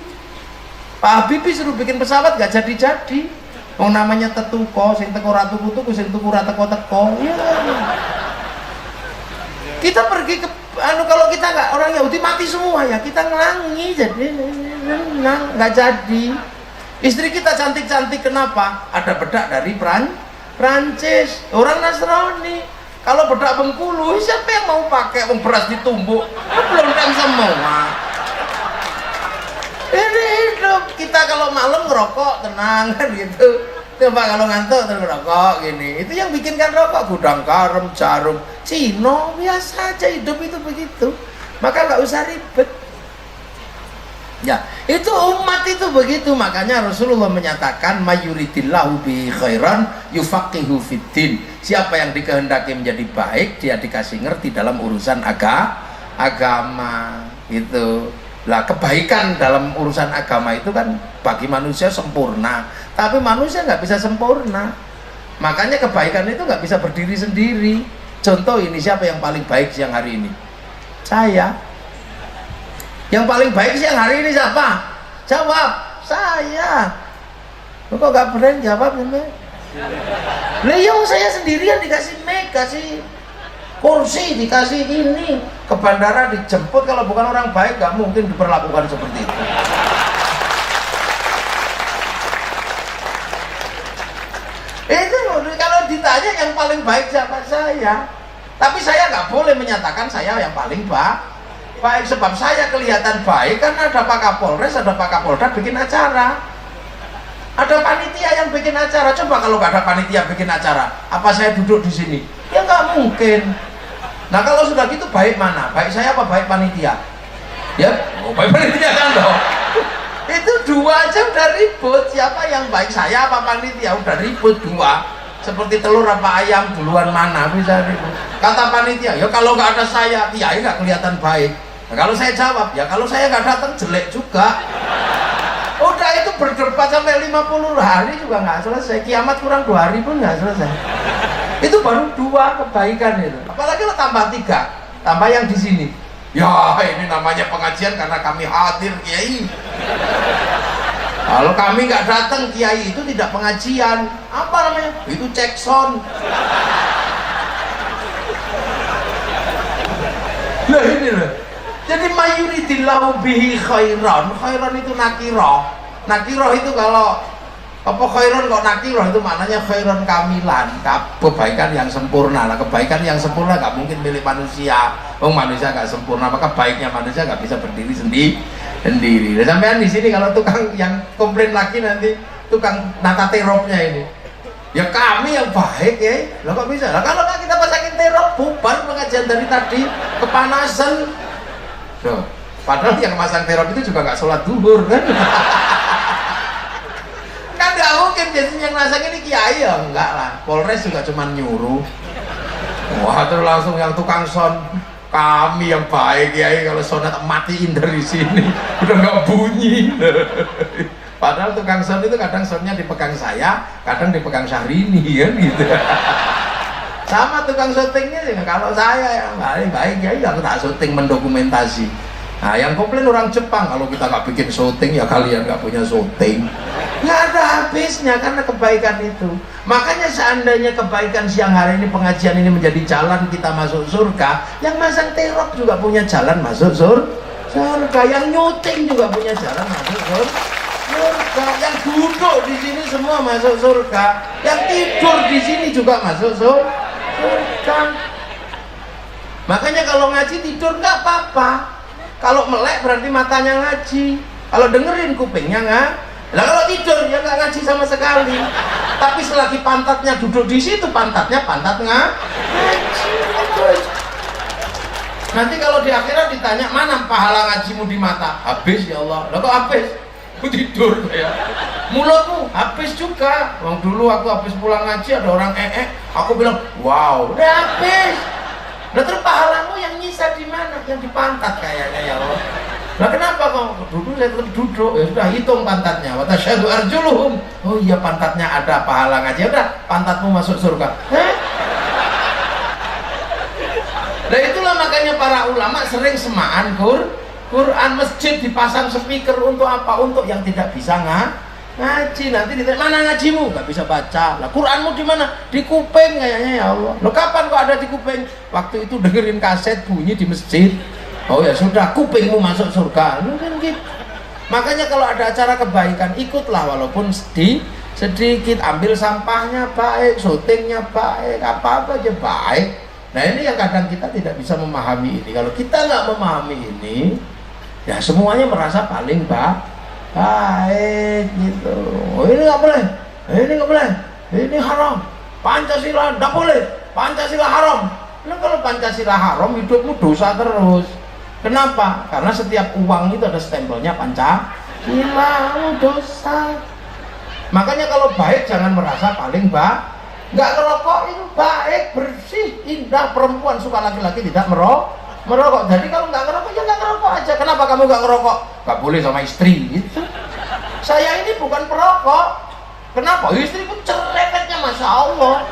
Pak Habibie suruh bikin pesawat gak jadi-jadi. Oh namanya tetuko, sing teko ratu tuku, sing tuku ratu teko. Ya. Kita pergi ke kalau kita nggak orang Yahudi mati semua ya, kita ngelangi jadi nggak jadi. Istri kita cantik-cantik, kenapa? Ada bedak dari Prancis, orang Nasrani. Kalau bedak Bengkulu, siapa yang mau pakai beras ditumbuk? Belum semua. Ini hidup kita kalau malam ngerokok tenang kan gitu. Coba kalau ngantuk terus ngerokok gini. Itu yang bikinkan rokok gudang garam, jarum, Cino, biasa aja hidup itu begitu. Maka nggak usah ribet. Ya, itu umat itu begitu. Makanya Rasulullah menyatakan mayuridillahu bi khairan yufaqihu fiddin. Siapa yang dikehendaki menjadi baik, dia dikasih ngerti dalam urusan agama. Itu. Lah kebaikan dalam urusan agama itu kan bagi manusia sempurna, tapi manusia nggak bisa sempurna. Makanya kebaikan itu nggak bisa berdiri sendiri. Contoh ini, siapa yang paling baik siang hari ini? Saya. Yang paling baik siang hari ini siapa? Jawab, saya. Kok nggak berani jawab ini? Leo saya sendirian dikasih mic, kasih kursi, dikasih ini, ke bandara dijemput. Kalau bukan orang baik nggak mungkin diperlakukan seperti itu. Itu kalau mintanya yang paling baik siapa? Saya. Tapi saya nggak boleh menyatakan saya yang paling baik, sebab saya kelihatan baik kan ada Pak Kapolres, ada Pak Kapolda bikin acara, ada panitia yang bikin acara. Coba kalau nggak ada panitia bikin acara, apa saya duduk di sini? Ya nggak mungkin. Nah kalau sudah gitu baik mana? Baik saya apa baik panitia? Ya, baik panitia kan loh. Itu dua aja udah ribut, siapa yang baik, saya apa panitia? Udah ribut dua, seperti telur apa ayam, duluan mana bisa ribut. Kata panitia, ya kalau nggak ada saya, kiai nggak kelihatan baik. Nah, kalau saya jawab, ya kalau saya nggak datang jelek juga. Udah itu berdebat sampai 50 hari juga nggak selesai, kiamat kurang 2 hari pun nggak selesai. Itu baru 2 kebaikan itu, apalagi lo tambah 3, tambah yang di sini. Ya ini namanya pengajian karena kami hadir kiai. Kalau kami nggak datang kiai itu tidak pengajian. Apa namanya? Itu cek sound. Lah ini loh. Jadi mayuridillahu bihi khairan. Khairan itu nakiroh. Nakiroh itu kalau apa khairan kok nakiroh itu maknanya khairan kamilan, kebaikan yang sempurna. Nah kebaikan yang sempurna nggak mungkin milik manusia. Manusia nggak sempurna, maka baiknya manusia nggak bisa berdiri sendiri. Dan sampean di sini kalau tukang yang komplain lagi nanti tukang nata teropnya ini, ya kami yang baik ya, lo kok bisa? Lah kalau nggak kita pasakin terop, bubar pengajian dari tadi, kepanasan. Tuh, padahal yang masang terop itu juga nggak sholat duhur kan? Kan nggak mungkin biasanya yang masang ini kiai ya enggak lah. Polres juga cuma nyuruh. Wah terus langsung yang tukang sound, kami yang baik ya, kalau sound matiin dari sini udah nggak bunyi. Padahal tukang sound itu kadang soundnya dipegang saya, kadang dipegang Syahrini kan gitu. Sama tukang syutingnya juga, kalau saya yang baik ya aku tak syuting mendokumentasi. Nah yang komplain orang Jepang, kalau kita nggak bikin syuting ya kalian nggak punya syuting. Nggak ada habisnya karena kebaikan itu. Makanya seandainya kebaikan siang hari ini, pengajian ini menjadi jalan kita masuk surga, yang masang terop juga punya jalan masuk surga, yang nyuting juga punya jalan masuk surga, yang duduk di sini semua masuk surga, yang tidur di sini juga masuk surga. Makanya kalau ngaji tidur nggak apa-apa. Kalau melek berarti matanya ngaji, kalau dengerin kupingnya nggak. Lah kalau tidur ya nggak ngaji sama sekali. Tapi selagi pantatnya duduk di situ, pantat ngaji. Nanti kalau di akhirat ditanya mana pahala ngajimu di mata, habis ya Allah. Lah kok habis? Aku tidur ya. Mulutmu habis juga. Wong dulu aku habis pulang ngaji ada orang aku bilang wow, udah habis. Lah terus pahalamu yang nyisa di mana? Yang di pantat kayaknya ya Allah. Lah kenapa kok duduk? Saya tetap duduk. Ya sudah hitung pantatnya. Wa tasyhadu arjuluhum. Oh iya pantatnya ada pahala ngaji. Udah pantatmu masuk surga. Nah itulah makanya para ulama sering semaan Quran, masjid dipasang speaker untuk apa? Untuk yang tidak bisa ngaji. Nanti ditanya mana ngajimu? Gak bisa baca. Lah Quranmu di mana? Di kuping kayaknya ya Allah. Lo kapan kok ada di kuping? Waktu itu dengerin kaset bunyi di masjid. Oh ya sudah, kupingmu masuk surga. Mungkin gitu. Makanya kalau ada acara kebaikan ikutlah walaupun sedikit, ambil sampahnya baik, syutingnya baik, apa-apa aja baik. Nah ini yang kadang kita tidak bisa memahami ini. Kalau kita nggak memahami ini, ya semuanya merasa paling baik gitu. Oh ini nggak boleh, ini nggak boleh, ini haram, Pancasila nggak boleh, Pancasila haram. Nah kalau Pancasila haram, hidupmu dosa terus. Kenapa? Karena setiap uang itu ada stempelnya Pancasila, dosa. Makanya kalau baik jangan merasa paling baik. Nggak ngerokok itu baik, bersih, indah. Perempuan suka laki-laki tidak merokok. Jadi kalau nggak ngerokok ya nggak ngerokok aja. Kenapa kamu nggak ngerokok? Nggak boleh sama istri gitu. Saya ini bukan perokok. Kenapa? Istri pun cerewetnya masya Allah.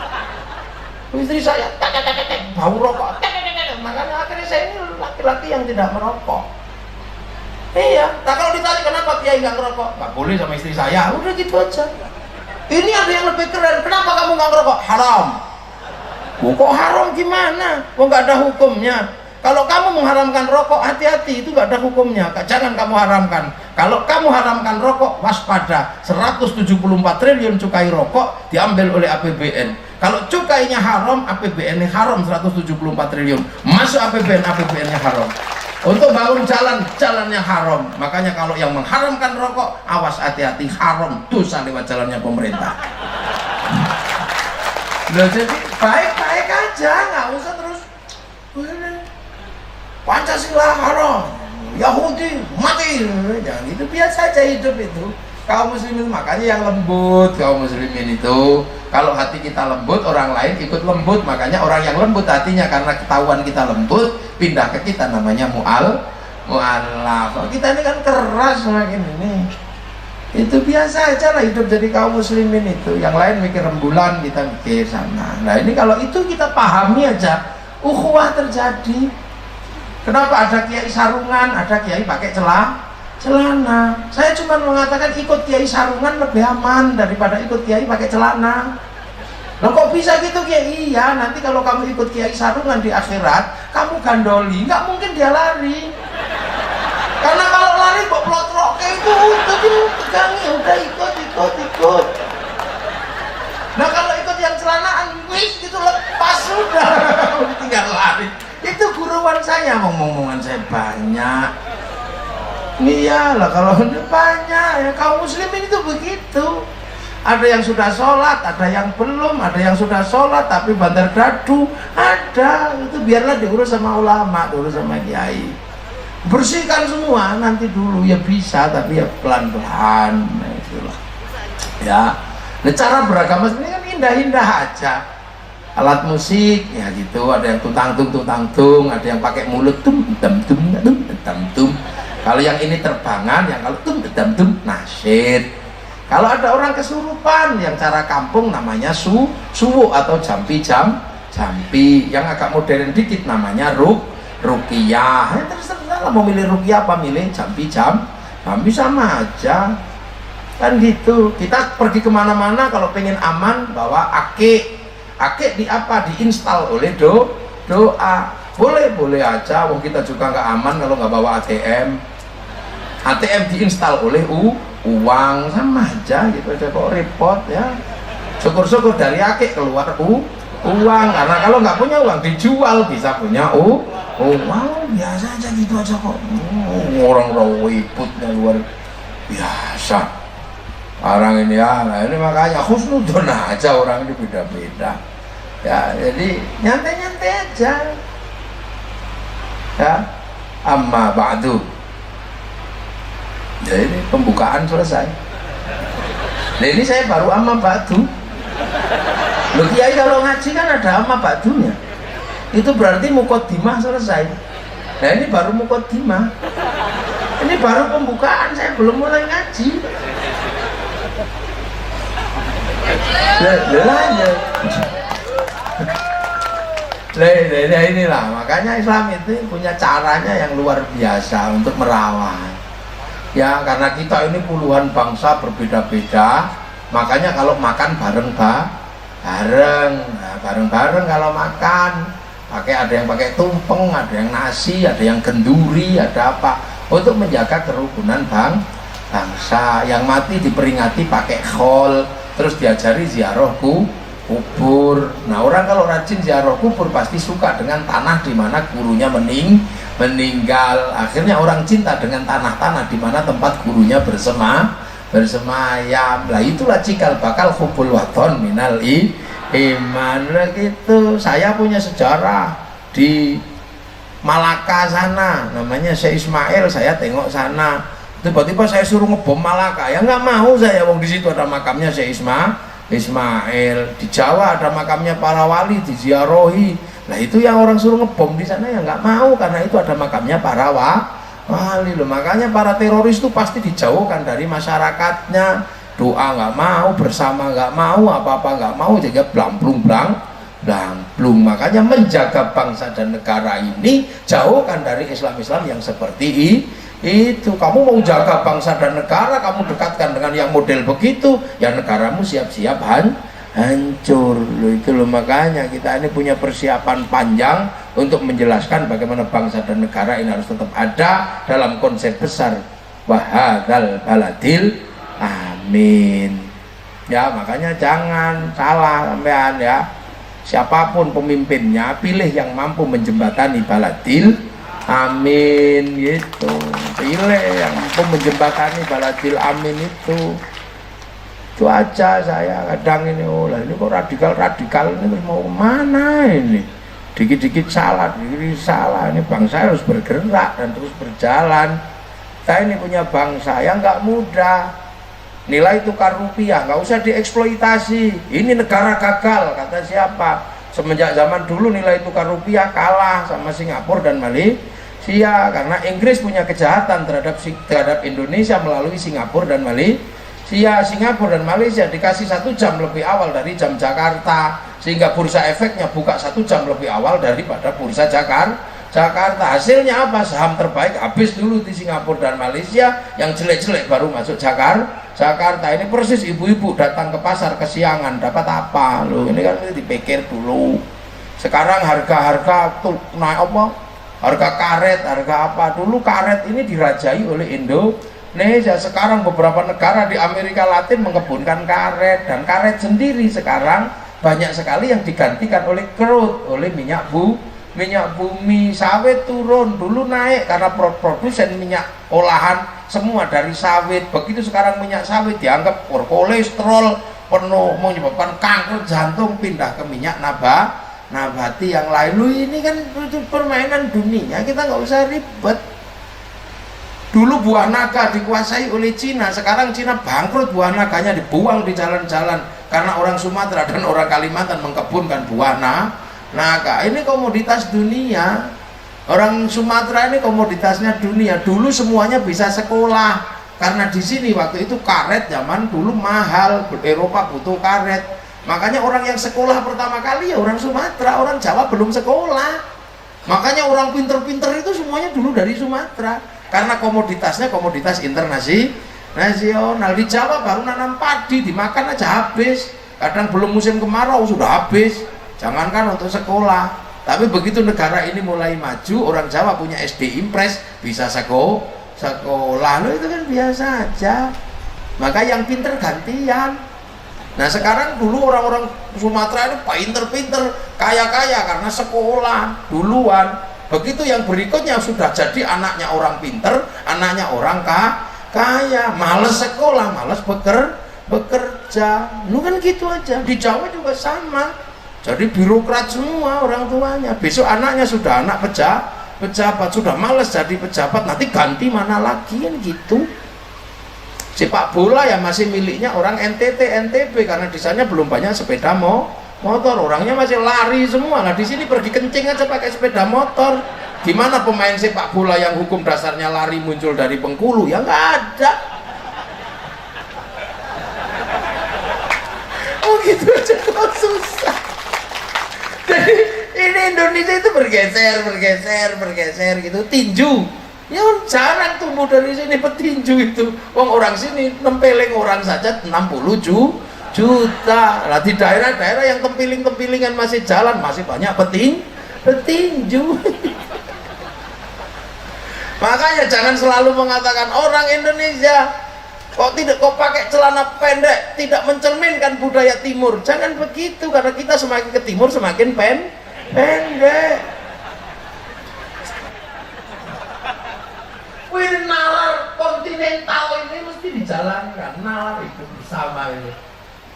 Istri saya bau rokok. Makanya akhirnya saya ini laki-laki yang tidak merokok. Iya. Nah kalau ditanya kenapa Kiai nggak ngerokok? Nggak boleh sama istri saya. Udah gitu aja. Ini ada yang lebih keren. Kenapa kamu nggak ngerokok? Haram. Kok haram gimana? Kok nggak ada hukumnya? Kalau kamu mengharamkan rokok, hati-hati, itu nggak ada hukumnya. Jangan kamu haramkan. Kalau kamu haramkan rokok, waspada. 174 triliun cukai rokok diambil oleh APBN. Kalau cukainya haram, APBN-nya haram 174 triliun. Masuk APBN-nya haram. Untuk bangun jalannya haram. Makanya kalau yang mengharamkan rokok, awas hati-hati, haram dosa lewat jalannya pemerintah. Loh, jadi baik-baik aja, nggak usah terus Pancasila haram, Yahudi mati, jangan itu, biasa aja hidup itu. Kaum muslimin makanya yang lembut, kaum muslimin itu kalau hati kita lembut, orang lain ikut lembut. Makanya orang yang lembut hatinya karena ketahuan kita lembut, pindah ke kita, namanya mu'allaf. Kita ini kan keras semakin ini. Itu biasa aja lah hidup jadi kaum muslimin itu. Yang lain mikir rembulan, kita mikir sana. Nah ini kalau itu kita pahami aja, ukhuwah terjadi. Kenapa ada kiai sarungan, ada kiai pakai celana? Saya cuma mengatakan ikut kiai sarungan lebih aman daripada ikut kiai pakai celana. Loh kok bisa gitu kiai? Iya, nanti kalau kamu ikut kiai sarungan di akhirat, kamu gandoli, nggak mungkin dia lari. Karena kalau lari kok plotrok kayak itu udah dipegangi, udah ikut. Nah kalau ikut yang celanaan, wis gitu lepas sudah, tinggal lari. Itu guruan saya, ngomong-ngomongan saya banyak. Iyalah kalau banyak ya, kaum muslimin itu begitu. Ada yang sudah sholat, ada yang belum, ada yang sudah sholat tapi bandar dadu, ada. Itu biarlah diurus sama ulama, diurus sama kiai. Bersihkan semua nanti dulu ya bisa, tapi ya pelan-pelan. Nah, itulah. Ya. Nah, cara beragama sebenarnya kan indah-indah aja. Alat musik ya gitu, ada yang tutang-tung, ada yang pakai mulut tum. Kalau yang ini terbangan, yang kalau tum nasyid. Kalau ada orang kesurupan, yang cara kampung namanya suwu atau jampi. Yang agak modern dikit namanya ruqyah. Ya terserah lah mau milih ruqyah apa milih jampi sama aja. Kan gitu. Kita pergi kemana-mana kalau pengen aman bawa akik di apa, diinstal oleh doa. Boleh aja, wong kita juga nggak aman kalau nggak bawa ATM diinstal oleh uang, sama aja gitu aja, kok repot ya. Syukur-syukur dari akik keluar uang, karena kalau nggak punya uang dijual bisa punya uang, biasa aja gitu aja kok. Orang ributnya luar biasa orang ini ya. Nah ini makanya khusnudon aja, orang ini beda-beda ya, jadi nyantai-nyantai aja ya. Amma ba'du, ya ini pembukaan selesai. Nah ini saya baru amma ba'du. Loh kiai kalau ngaji kan ada amma ba'dunya, itu berarti muqaddimah selesai. Nah ini baru muqaddimah, ini baru pembukaan, saya belum mulai ngaji. Inilah makanya Islam itu punya caranya yang luar biasa untuk merawat ya, karena kita ini puluhan bangsa berbeda-beda. Makanya kalau makan bareng kalau makan ada yang pakai tumpeng, ada yang nasi, ada yang kenduri, ada apa, untuk menjaga kerukunan bangsa. Yang mati diperingati pakai khol, terus diajari ziarah kubur. Nah orang kalau rajin ziarah kubur pasti suka dengan tanah di mana gurunya meninggal. Akhirnya orang cinta dengan tanah-tanah di mana tempat gurunya bersemayam. Lah itulah cikal bakal hubul waton minal iman. Nah, gitu. Saya punya sejarah di Malaka sana, namanya Syekh Ismail. Saya tengok sana, tiba-tiba saya suruh ngebom Malaka, ya nggak mau saya, wong di situ ada makamnya Syekh Ismail. Di Jawa ada makamnya para wali, diziarahi. Nah itu yang orang suruh ngebom di sana ya nggak mau, karena itu ada makamnya para wali loh. Makanya para teroris itu pasti dijauhkan dari masyarakatnya. Doa nggak mau, bersama nggak mau, apa-apa nggak mau, jaga blamplung. Makanya menjaga bangsa dan negara ini jauhkan dari Islam-Islam yang seperti itu. Kamu mau jaga bangsa dan negara, kamu dekatkan dengan yang model begitu, ya negaramu siap-siap hancur loh. Itu loh, makanya kita ini punya persiapan panjang untuk menjelaskan bagaimana bangsa dan negara ini harus tetap ada dalam konsep besar wahadzal baladil amin. Ya makanya jangan salah sampean ya. Siapapun pemimpinnya, pilih yang mampu menjembatani baladil amin gitu. Pilih yang mampu menjembatani baladil amin itu. Itu aja saya kadang ini, oh lah ini kok radikal ini terus mau kemana ini? Dikit-dikit salah, dikit-dikit salah. Ini bangsa harus bergerak dan terus berjalan. Kita ini punya bangsa yang nggak mudah. Nilai tukar rupiah nggak usah dieksploitasi. Ini negara gagal kata siapa? Semenjak zaman dulu nilai tukar rupiah kalah sama Singapura dan Malaysia karena Inggris punya kejahatan terhadap Indonesia melalui Singapura dan Malaysia. Singapura dan Malaysia dikasih 1 jam lebih awal dari jam Jakarta sehingga bursa efeknya buka 1 jam lebih awal daripada bursa Jakarta. Hasilnya apa? Saham terbaik habis dulu di Singapura dan Malaysia, yang jelek-jelek baru masuk Jakarta. Ini persis ibu-ibu datang ke pasar kesiangan dapat apa loh, ini kan dipikir dulu. Sekarang harga-harga tuh naik apa? Harga karet, harga apa? Dulu karet ini dirajai oleh Indonesia. Sekarang beberapa negara di Amerika Latin mengkebunkan karet, dan karet sendiri sekarang banyak sekali yang digantikan oleh crude, oleh minyak bumi. Sawit turun, dulu naik karena produsen minyak olahan semua dari sawit. Begitu sekarang minyak sawit dianggap berkolesterol, penuh menyebabkan kanker jantung, pindah ke minyak nabati yang lain. Lu ini kan permainan dunia, kita nggak usah ribet. Dulu buah naga dikuasai oleh Cina, sekarang Cina bangkrut, buah naganya dibuang di jalan-jalan karena orang Sumatera dan orang Kalimantan mengkebunkan buah naga. Ini komoditas dunia. Orang Sumatera ini komoditasnya dunia. Dulu semuanya bisa sekolah karena di sini waktu itu karet zaman dulu mahal, Eropa butuh karet. Makanya orang yang sekolah pertama kali ya orang Sumatera, orang Jawa belum sekolah. Makanya orang pinter-pinter itu semuanya dulu dari Sumatera karena komoditasnya komoditas internasional. Di Jawa baru nanam padi, dimakan aja habis. Kadang belum musim kemarau sudah habis. Jangankan untuk sekolah, tapi begitu negara ini mulai maju, orang Jawa punya SD Impres, bisa sekolah, loh itu kan biasa aja. Maka yang pinter gantian. Nah sekarang dulu orang-orang Sumatera itu pinter-pinter, kaya-kaya karena sekolah duluan. Begitu yang berikutnya sudah jadi anaknya orang pinter, anaknya orang kaya, males sekolah, males bekerja. Lu kan gitu aja. Di Jawa juga sama. Jadi birokrat semua orang tuanya. Besok anaknya sudah anak pejabat, sudah males jadi pejabat, nanti ganti mana lagi kan gitu. Sepak bola ya masih miliknya orang NTB karena di sana belum banyak sepeda motor, orangnya masih lari semua. Nah di sini pergi kencing aja pakai sepeda motor. Gimana pemain sepak bola yang hukum dasarnya lari muncul dari Bengkulu? Ya nggak ada. Oh gitu aja kok susah. Jadi ini Indonesia itu bergeser gitu. Tinju ya jarang tumbuh dari sini petinju itu. Orang sini nempeleng orang saja 60 juta. Lah di daerah-daerah yang tempiling-tempilingan masih jalan masih banyak petinju. Makanya jangan selalu mengatakan orang Indonesia kok pakai celana pendek, tidak mencerminkan budaya timur. Jangan begitu, karena kita semakin ke timur semakin pendek. Wih, nalar kontinental ini mesti dijalankan. Nalar itu bersama ini.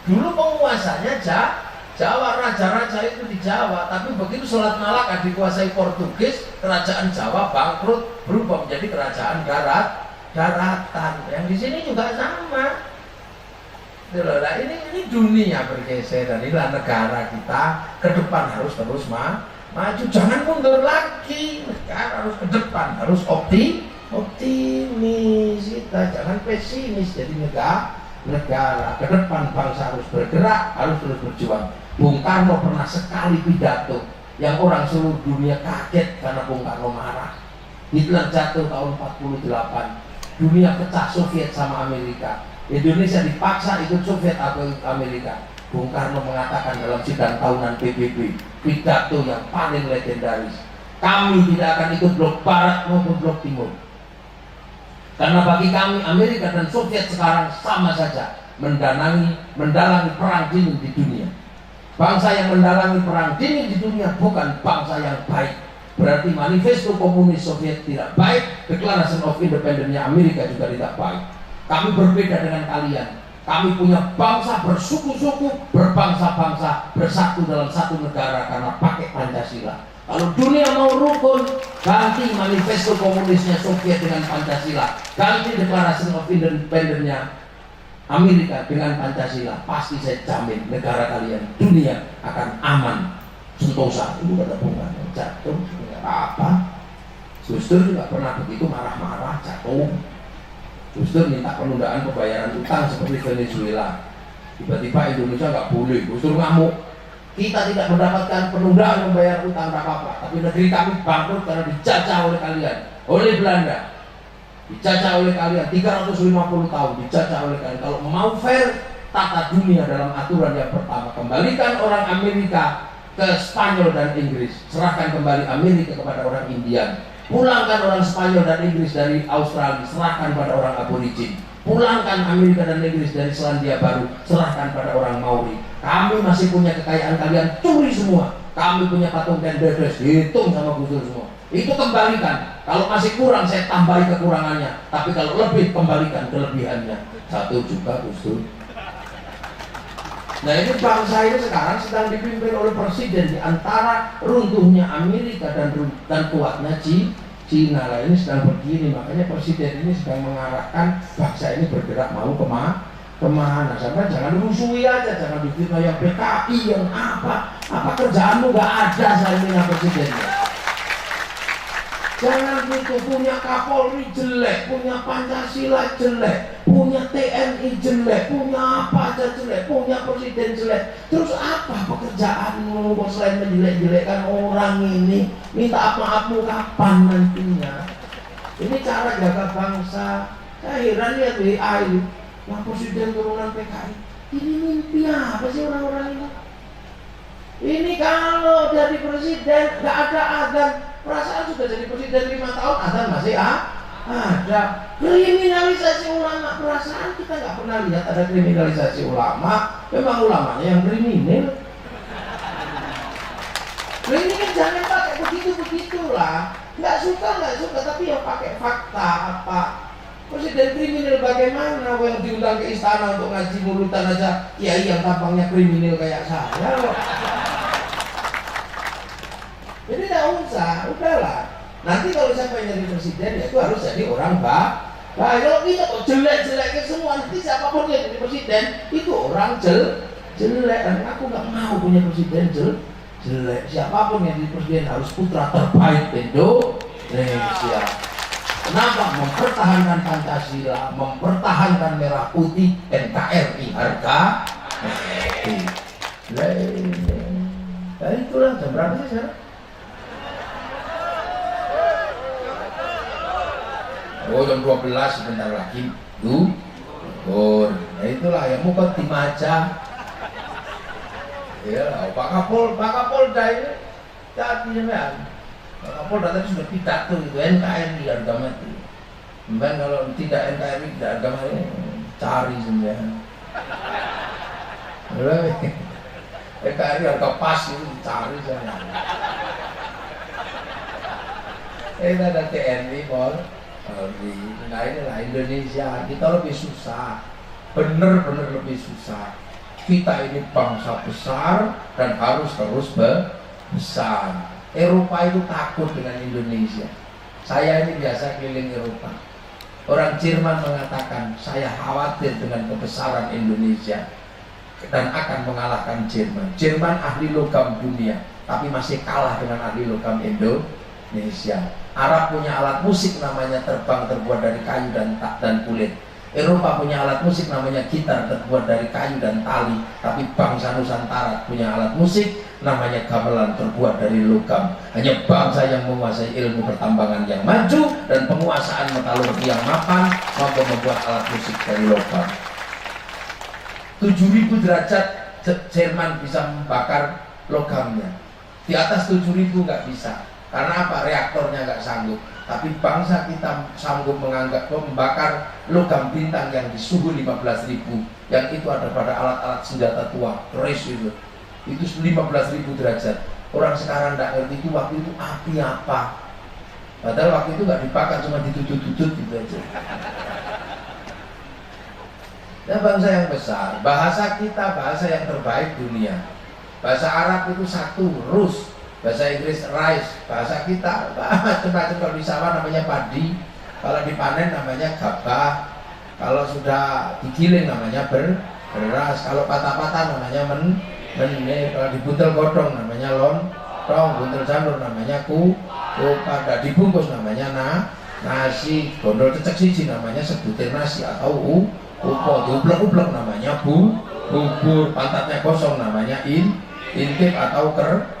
Dulu penguasanya Jawa, raja-raja itu di Jawa, tapi begitu Selat Malaka dikuasai Portugis, kerajaan Jawa bangkrut, berubah menjadi kerajaan daratan. Yang di sini juga sama. Nah, ini dunia bergeser, dan inilah negara kita ke depan harus terus maju, jangan mundur lagi. Negara harus ke depan, harus optimis, kita jangan pesimis. Jadi negara ke depan, bangsa harus bergerak, harus terus berjuang. Bung Karno pernah sekali pidato yang orang seluruh dunia kaget karena Bung Karno marah. Hitler jatuh tahun 48, dunia pecah, Soviet sama Amerika, Indonesia dipaksa ikut Soviet atau Amerika. Bung Karno mengatakan dalam sidang tahunan PBB, pidato yang paling legendaris, kami tidak akan ikut blok barat maupun blok timur, karena bagi kami Amerika dan Soviet sekarang sama saja. mendalangi perang dingin di dunia. Bangsa yang mendalangi perang dingin di dunia bukan bangsa yang baik. Berarti manifesto komunis Soviet tidak baik, Declaration of Independence-nya Amerika juga tidak baik. Kami berbeda dengan kalian. Kami punya bangsa bersuku-suku, berbangsa-bangsa, bersatu dalam satu negara karena pakai Pancasila. Kalau dunia mau rukun, ganti manifesto komunisnya Soviet dengan Pancasila, ganti Declaration of Independence-nya Amerika dengan Pancasila. Pasti saya jamin negara kalian, dunia akan aman. Sentosa itu kata bunga jatuh, nggak apa-apa. Gus Dur juga pernah begitu marah-marah, jatuh. Gus Dur minta penundaan pembayaran utang seperti Venezuela. Tiba-tiba Indonesia nggak boleh, Gus Dur ngamuk. Kita tidak mendapatkan penundaan membayar utang apa-apa, tapi negeri kami bangkrut karena dijajah oleh kalian, oleh Belanda. Dijajah oleh kalian 350 tahun, dijajah oleh kalian. Kalau mau fair, tata dunia dalam aturan yang pertama, kembalikan orang Amerika ke Spanyol dan Inggris, serahkan kembali Amerika kepada orang Indian, pulangkan orang Spanyol dan Inggris dari Australia, serahkan pada orang aborigin, pulangkan Amerika dan Inggris dari Selandia Baru, serahkan pada orang Maori. Kami masih punya kekayaan, kalian curi semua. Kami punya patung dan dedes, hitung sama Gus Dur semua. Itu kembalikan. Kalau masih kurang, saya tambahi kekurangannya. Tapi kalau lebih, kembalikan kelebihannya. Satu juga Gus Dur. Nah, ini bangsa ini sekarang sedang dipimpin oleh presiden di antara runtuhnya Amerika dan kuatnya Cina. Lah ini sedang begini, makanya presiden ini sedang mengarahkan bangsa ini bergerak mau kemana. Sampai jangan rusui aja, jangan difitnah yang PKI yang apa kerjaanmu nggak ada saya ini presidennya. Jangan gitu, punya Kapolri jelek, punya Pancasila jelek, punya TNI jelek, punya apa aja jelek, punya presiden jelek. Terus apa pekerjaanmu selain menjelek-jelekkan orang ini? Minta maafmu kapan nantinya? Ini cara jaga bangsa. Saya heran lihat WA ini, yang presiden turunan PKI. Ini mimpi apa sih orang-orang ini? Ini kalau jadi presiden nggak ada azan. Perasaan sudah jadi presiden 5 tahun, azan masih ada. Kriminalisasi ulama, perasaan kita nggak pernah lihat ada kriminalisasi ulama. Memang ulamanya yang kriminal. Ini kan jangan pakai begitu-begitulah. Nggak suka, tapi ya pakai fakta apa. Presiden kriminal bagaimana? Yang diundang ke istana untuk ngaji mulutan aja, kiai yang tampangnya kriminal kayak saya loh. Jadi tidak usah, udahlah. Nanti kalau saya pengen jadi presiden, ya itu harus jadi orang baik. Nah, kalau kita kok jelek-jeleknya semua, nanti siapapun yang jadi presiden, itu orang jelek. Dan aku nggak mau punya presiden jelek. Siapapun yang jadi presiden harus putra terbaik Indonesia. Kenapa? Mempertahankan Pancasila, mempertahankan merah putih, NKRI, harga mati. Nah itulah, jam berapa sih sekarang? Oh, jam 12 sebentar lagi duhur. Nah itulah yang mau tim aja. Ya, Pak Kapolda ini jadi ya. Pak Kapolda tadi sudah pidato itu NKRI harga mati. Mbak kalau tidak NKRI tidak harga mati, cari sebenarnya. NKRI harga pas itu dicari sana. Ini ada TNI nah inilah Indonesia, kita lebih susah, bener-bener lebih susah. Kita ini bangsa besar dan harus terus besar. Eropa itu takut dengan Indonesia. Saya ini biasa keliling Eropa. Orang Jerman mengatakan saya khawatir dengan kebesaran Indonesia dan akan mengalahkan Jerman. Jerman ahli logam dunia, tapi masih kalah dengan ahli logam Indonesia. Arab punya alat musik namanya terbang, terbuat dari kayu dan kulit. Eropa punya alat musik namanya gitar, terbuat dari kayu dan tali. Tapi bangsa Nusantara punya alat musik namanya gamelan, terbuat dari logam. Hanya bangsa yang menguasai ilmu pertambangan yang maju dan penguasaan metalurgi yang mapan mampu membuat alat musik dari logam. 7.000 derajat Jerman bisa membakar logamnya. Di atas 7.000 nggak bisa. Karena apa? Reaktornya nggak sanggup. Tapi bangsa kita sanggup menganggap membakar logam bintang yang di suhu 15.000, yang itu ada pada alat-alat senjata tua, keris itu 15.000 derajat. Orang sekarang tidak ngerti itu waktu itu api apa. Padahal waktu itu nggak dibakar, cuma ditutut-tutut gitu aja. Nah, bangsa yang besar, bahasa kita bahasa yang terbaik dunia. Bahasa Arab itu satu, Rus. Bahasa Inggris rice, bahasa kita macam-macam. Kalau di sawah namanya padi, kalau dipanen namanya gabah, kalau sudah digiling namanya beras, kalau patah-patah namanya kalau dibuntel godong namanya lontong, buntel janur namanya pada dibungkus namanya nasi, gondol cecek siji namanya sebutir nasi atau upo, diublek-ublek namanya bubur, pantatnya kosong namanya intip atau kerak.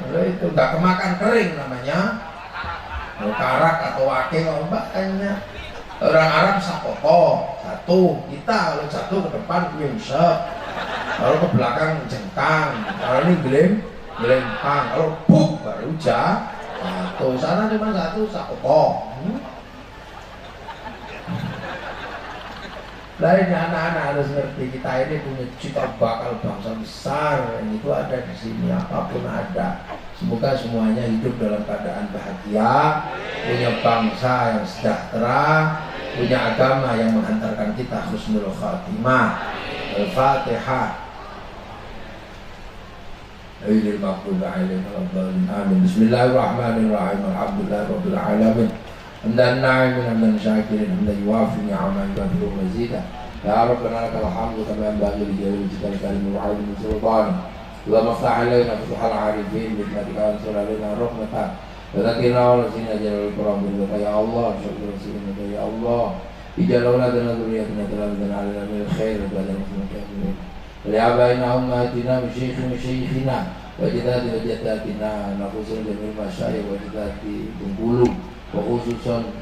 Itu nggak kemakan kering namanya karak atau wakil. Banyak orang Arab sakoto satu, kita kalau jatuh ke depan nyungsep, kalau ke belakang jengkang, kalau ini gelempang, kalau buk baru jatuh. Sana cuma satu sakoto. Nah, ini anak-anak harus ngerti, kita ini punya cita bakal bangsa besar, yang itu ada di sini, apapun ada. Semoga semuanya hidup dalam keadaan bahagia, punya bangsa yang sejahtera, punya agama yang menghantarkan kita husnul khatimah. Al-Fatihah. Amin. Bismillahirrahmanirrahim. Alhamdulillahirabbil alamin. Hamdan na'imin, hamdan syakirin, hamdan yuwafi ni'aman yukafiru mazidah. Ya Rabbana lakal hamdu kama yanbaghi li jalali wajhikal karim wa 'azimi sultanik. Allahumma iftah 'alaina futuhal 'arifin bi hikmatika wa ansur 'alaina rahmatan. Wa dhakkirna wa nasina jalal al-quran bil ya Allah, syukur rasulina ya Allah. Ij'al auladana dzurriyyatina qurratan a'yunan min khair wa la muslimin. Wa li abaina ummatina wa shaykhina wa jadati wa jaddatina nafusul jamil masyayikh wa jadati Bengkulu. Khususan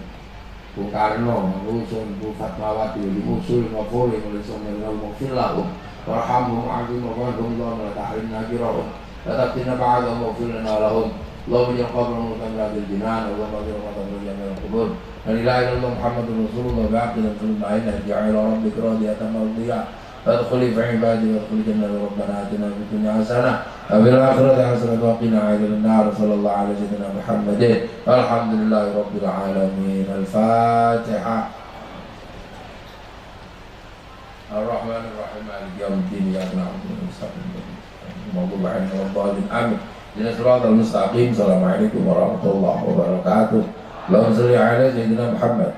Bung Karno, khususan Bu Fatmawati, usul mafuri, usul mafil lahum, warhamhum azim wa qadhum wa ta'lim najirahum, wa tabtina ba'da mafil lana lahum. Allahumma ja'al qabrahum mutamra bil jinan, Allahumma ja'al qabrahum jamil kubur. La ilaha illallah Muhammadur Rasulullah ba'abdina sulmaina ja'ala rabbika radiyatan mardiyah. Fadkhuli fi ibadi wa adkhuli jannata rabbana atina fid dunya hasanah wa fil akhirati hasanah wa qina adzaban nar. Sallallahu alaihi sayyidina Muhammadin. Alhamdulillahi rabbil alamin. Al-Fatihah. Ar-Rahmanir Rahim. Maliki yaumiddin. Iyyaka na'budu wa iyyaka nasta'in. Maghdubi 'alaihim waladdallin. Amin. Ihdinas siratal mustaqim. Assalamualaikum warahmatullahi wabarakatuh. Allahumma shalli ala sayyidina Muhammad.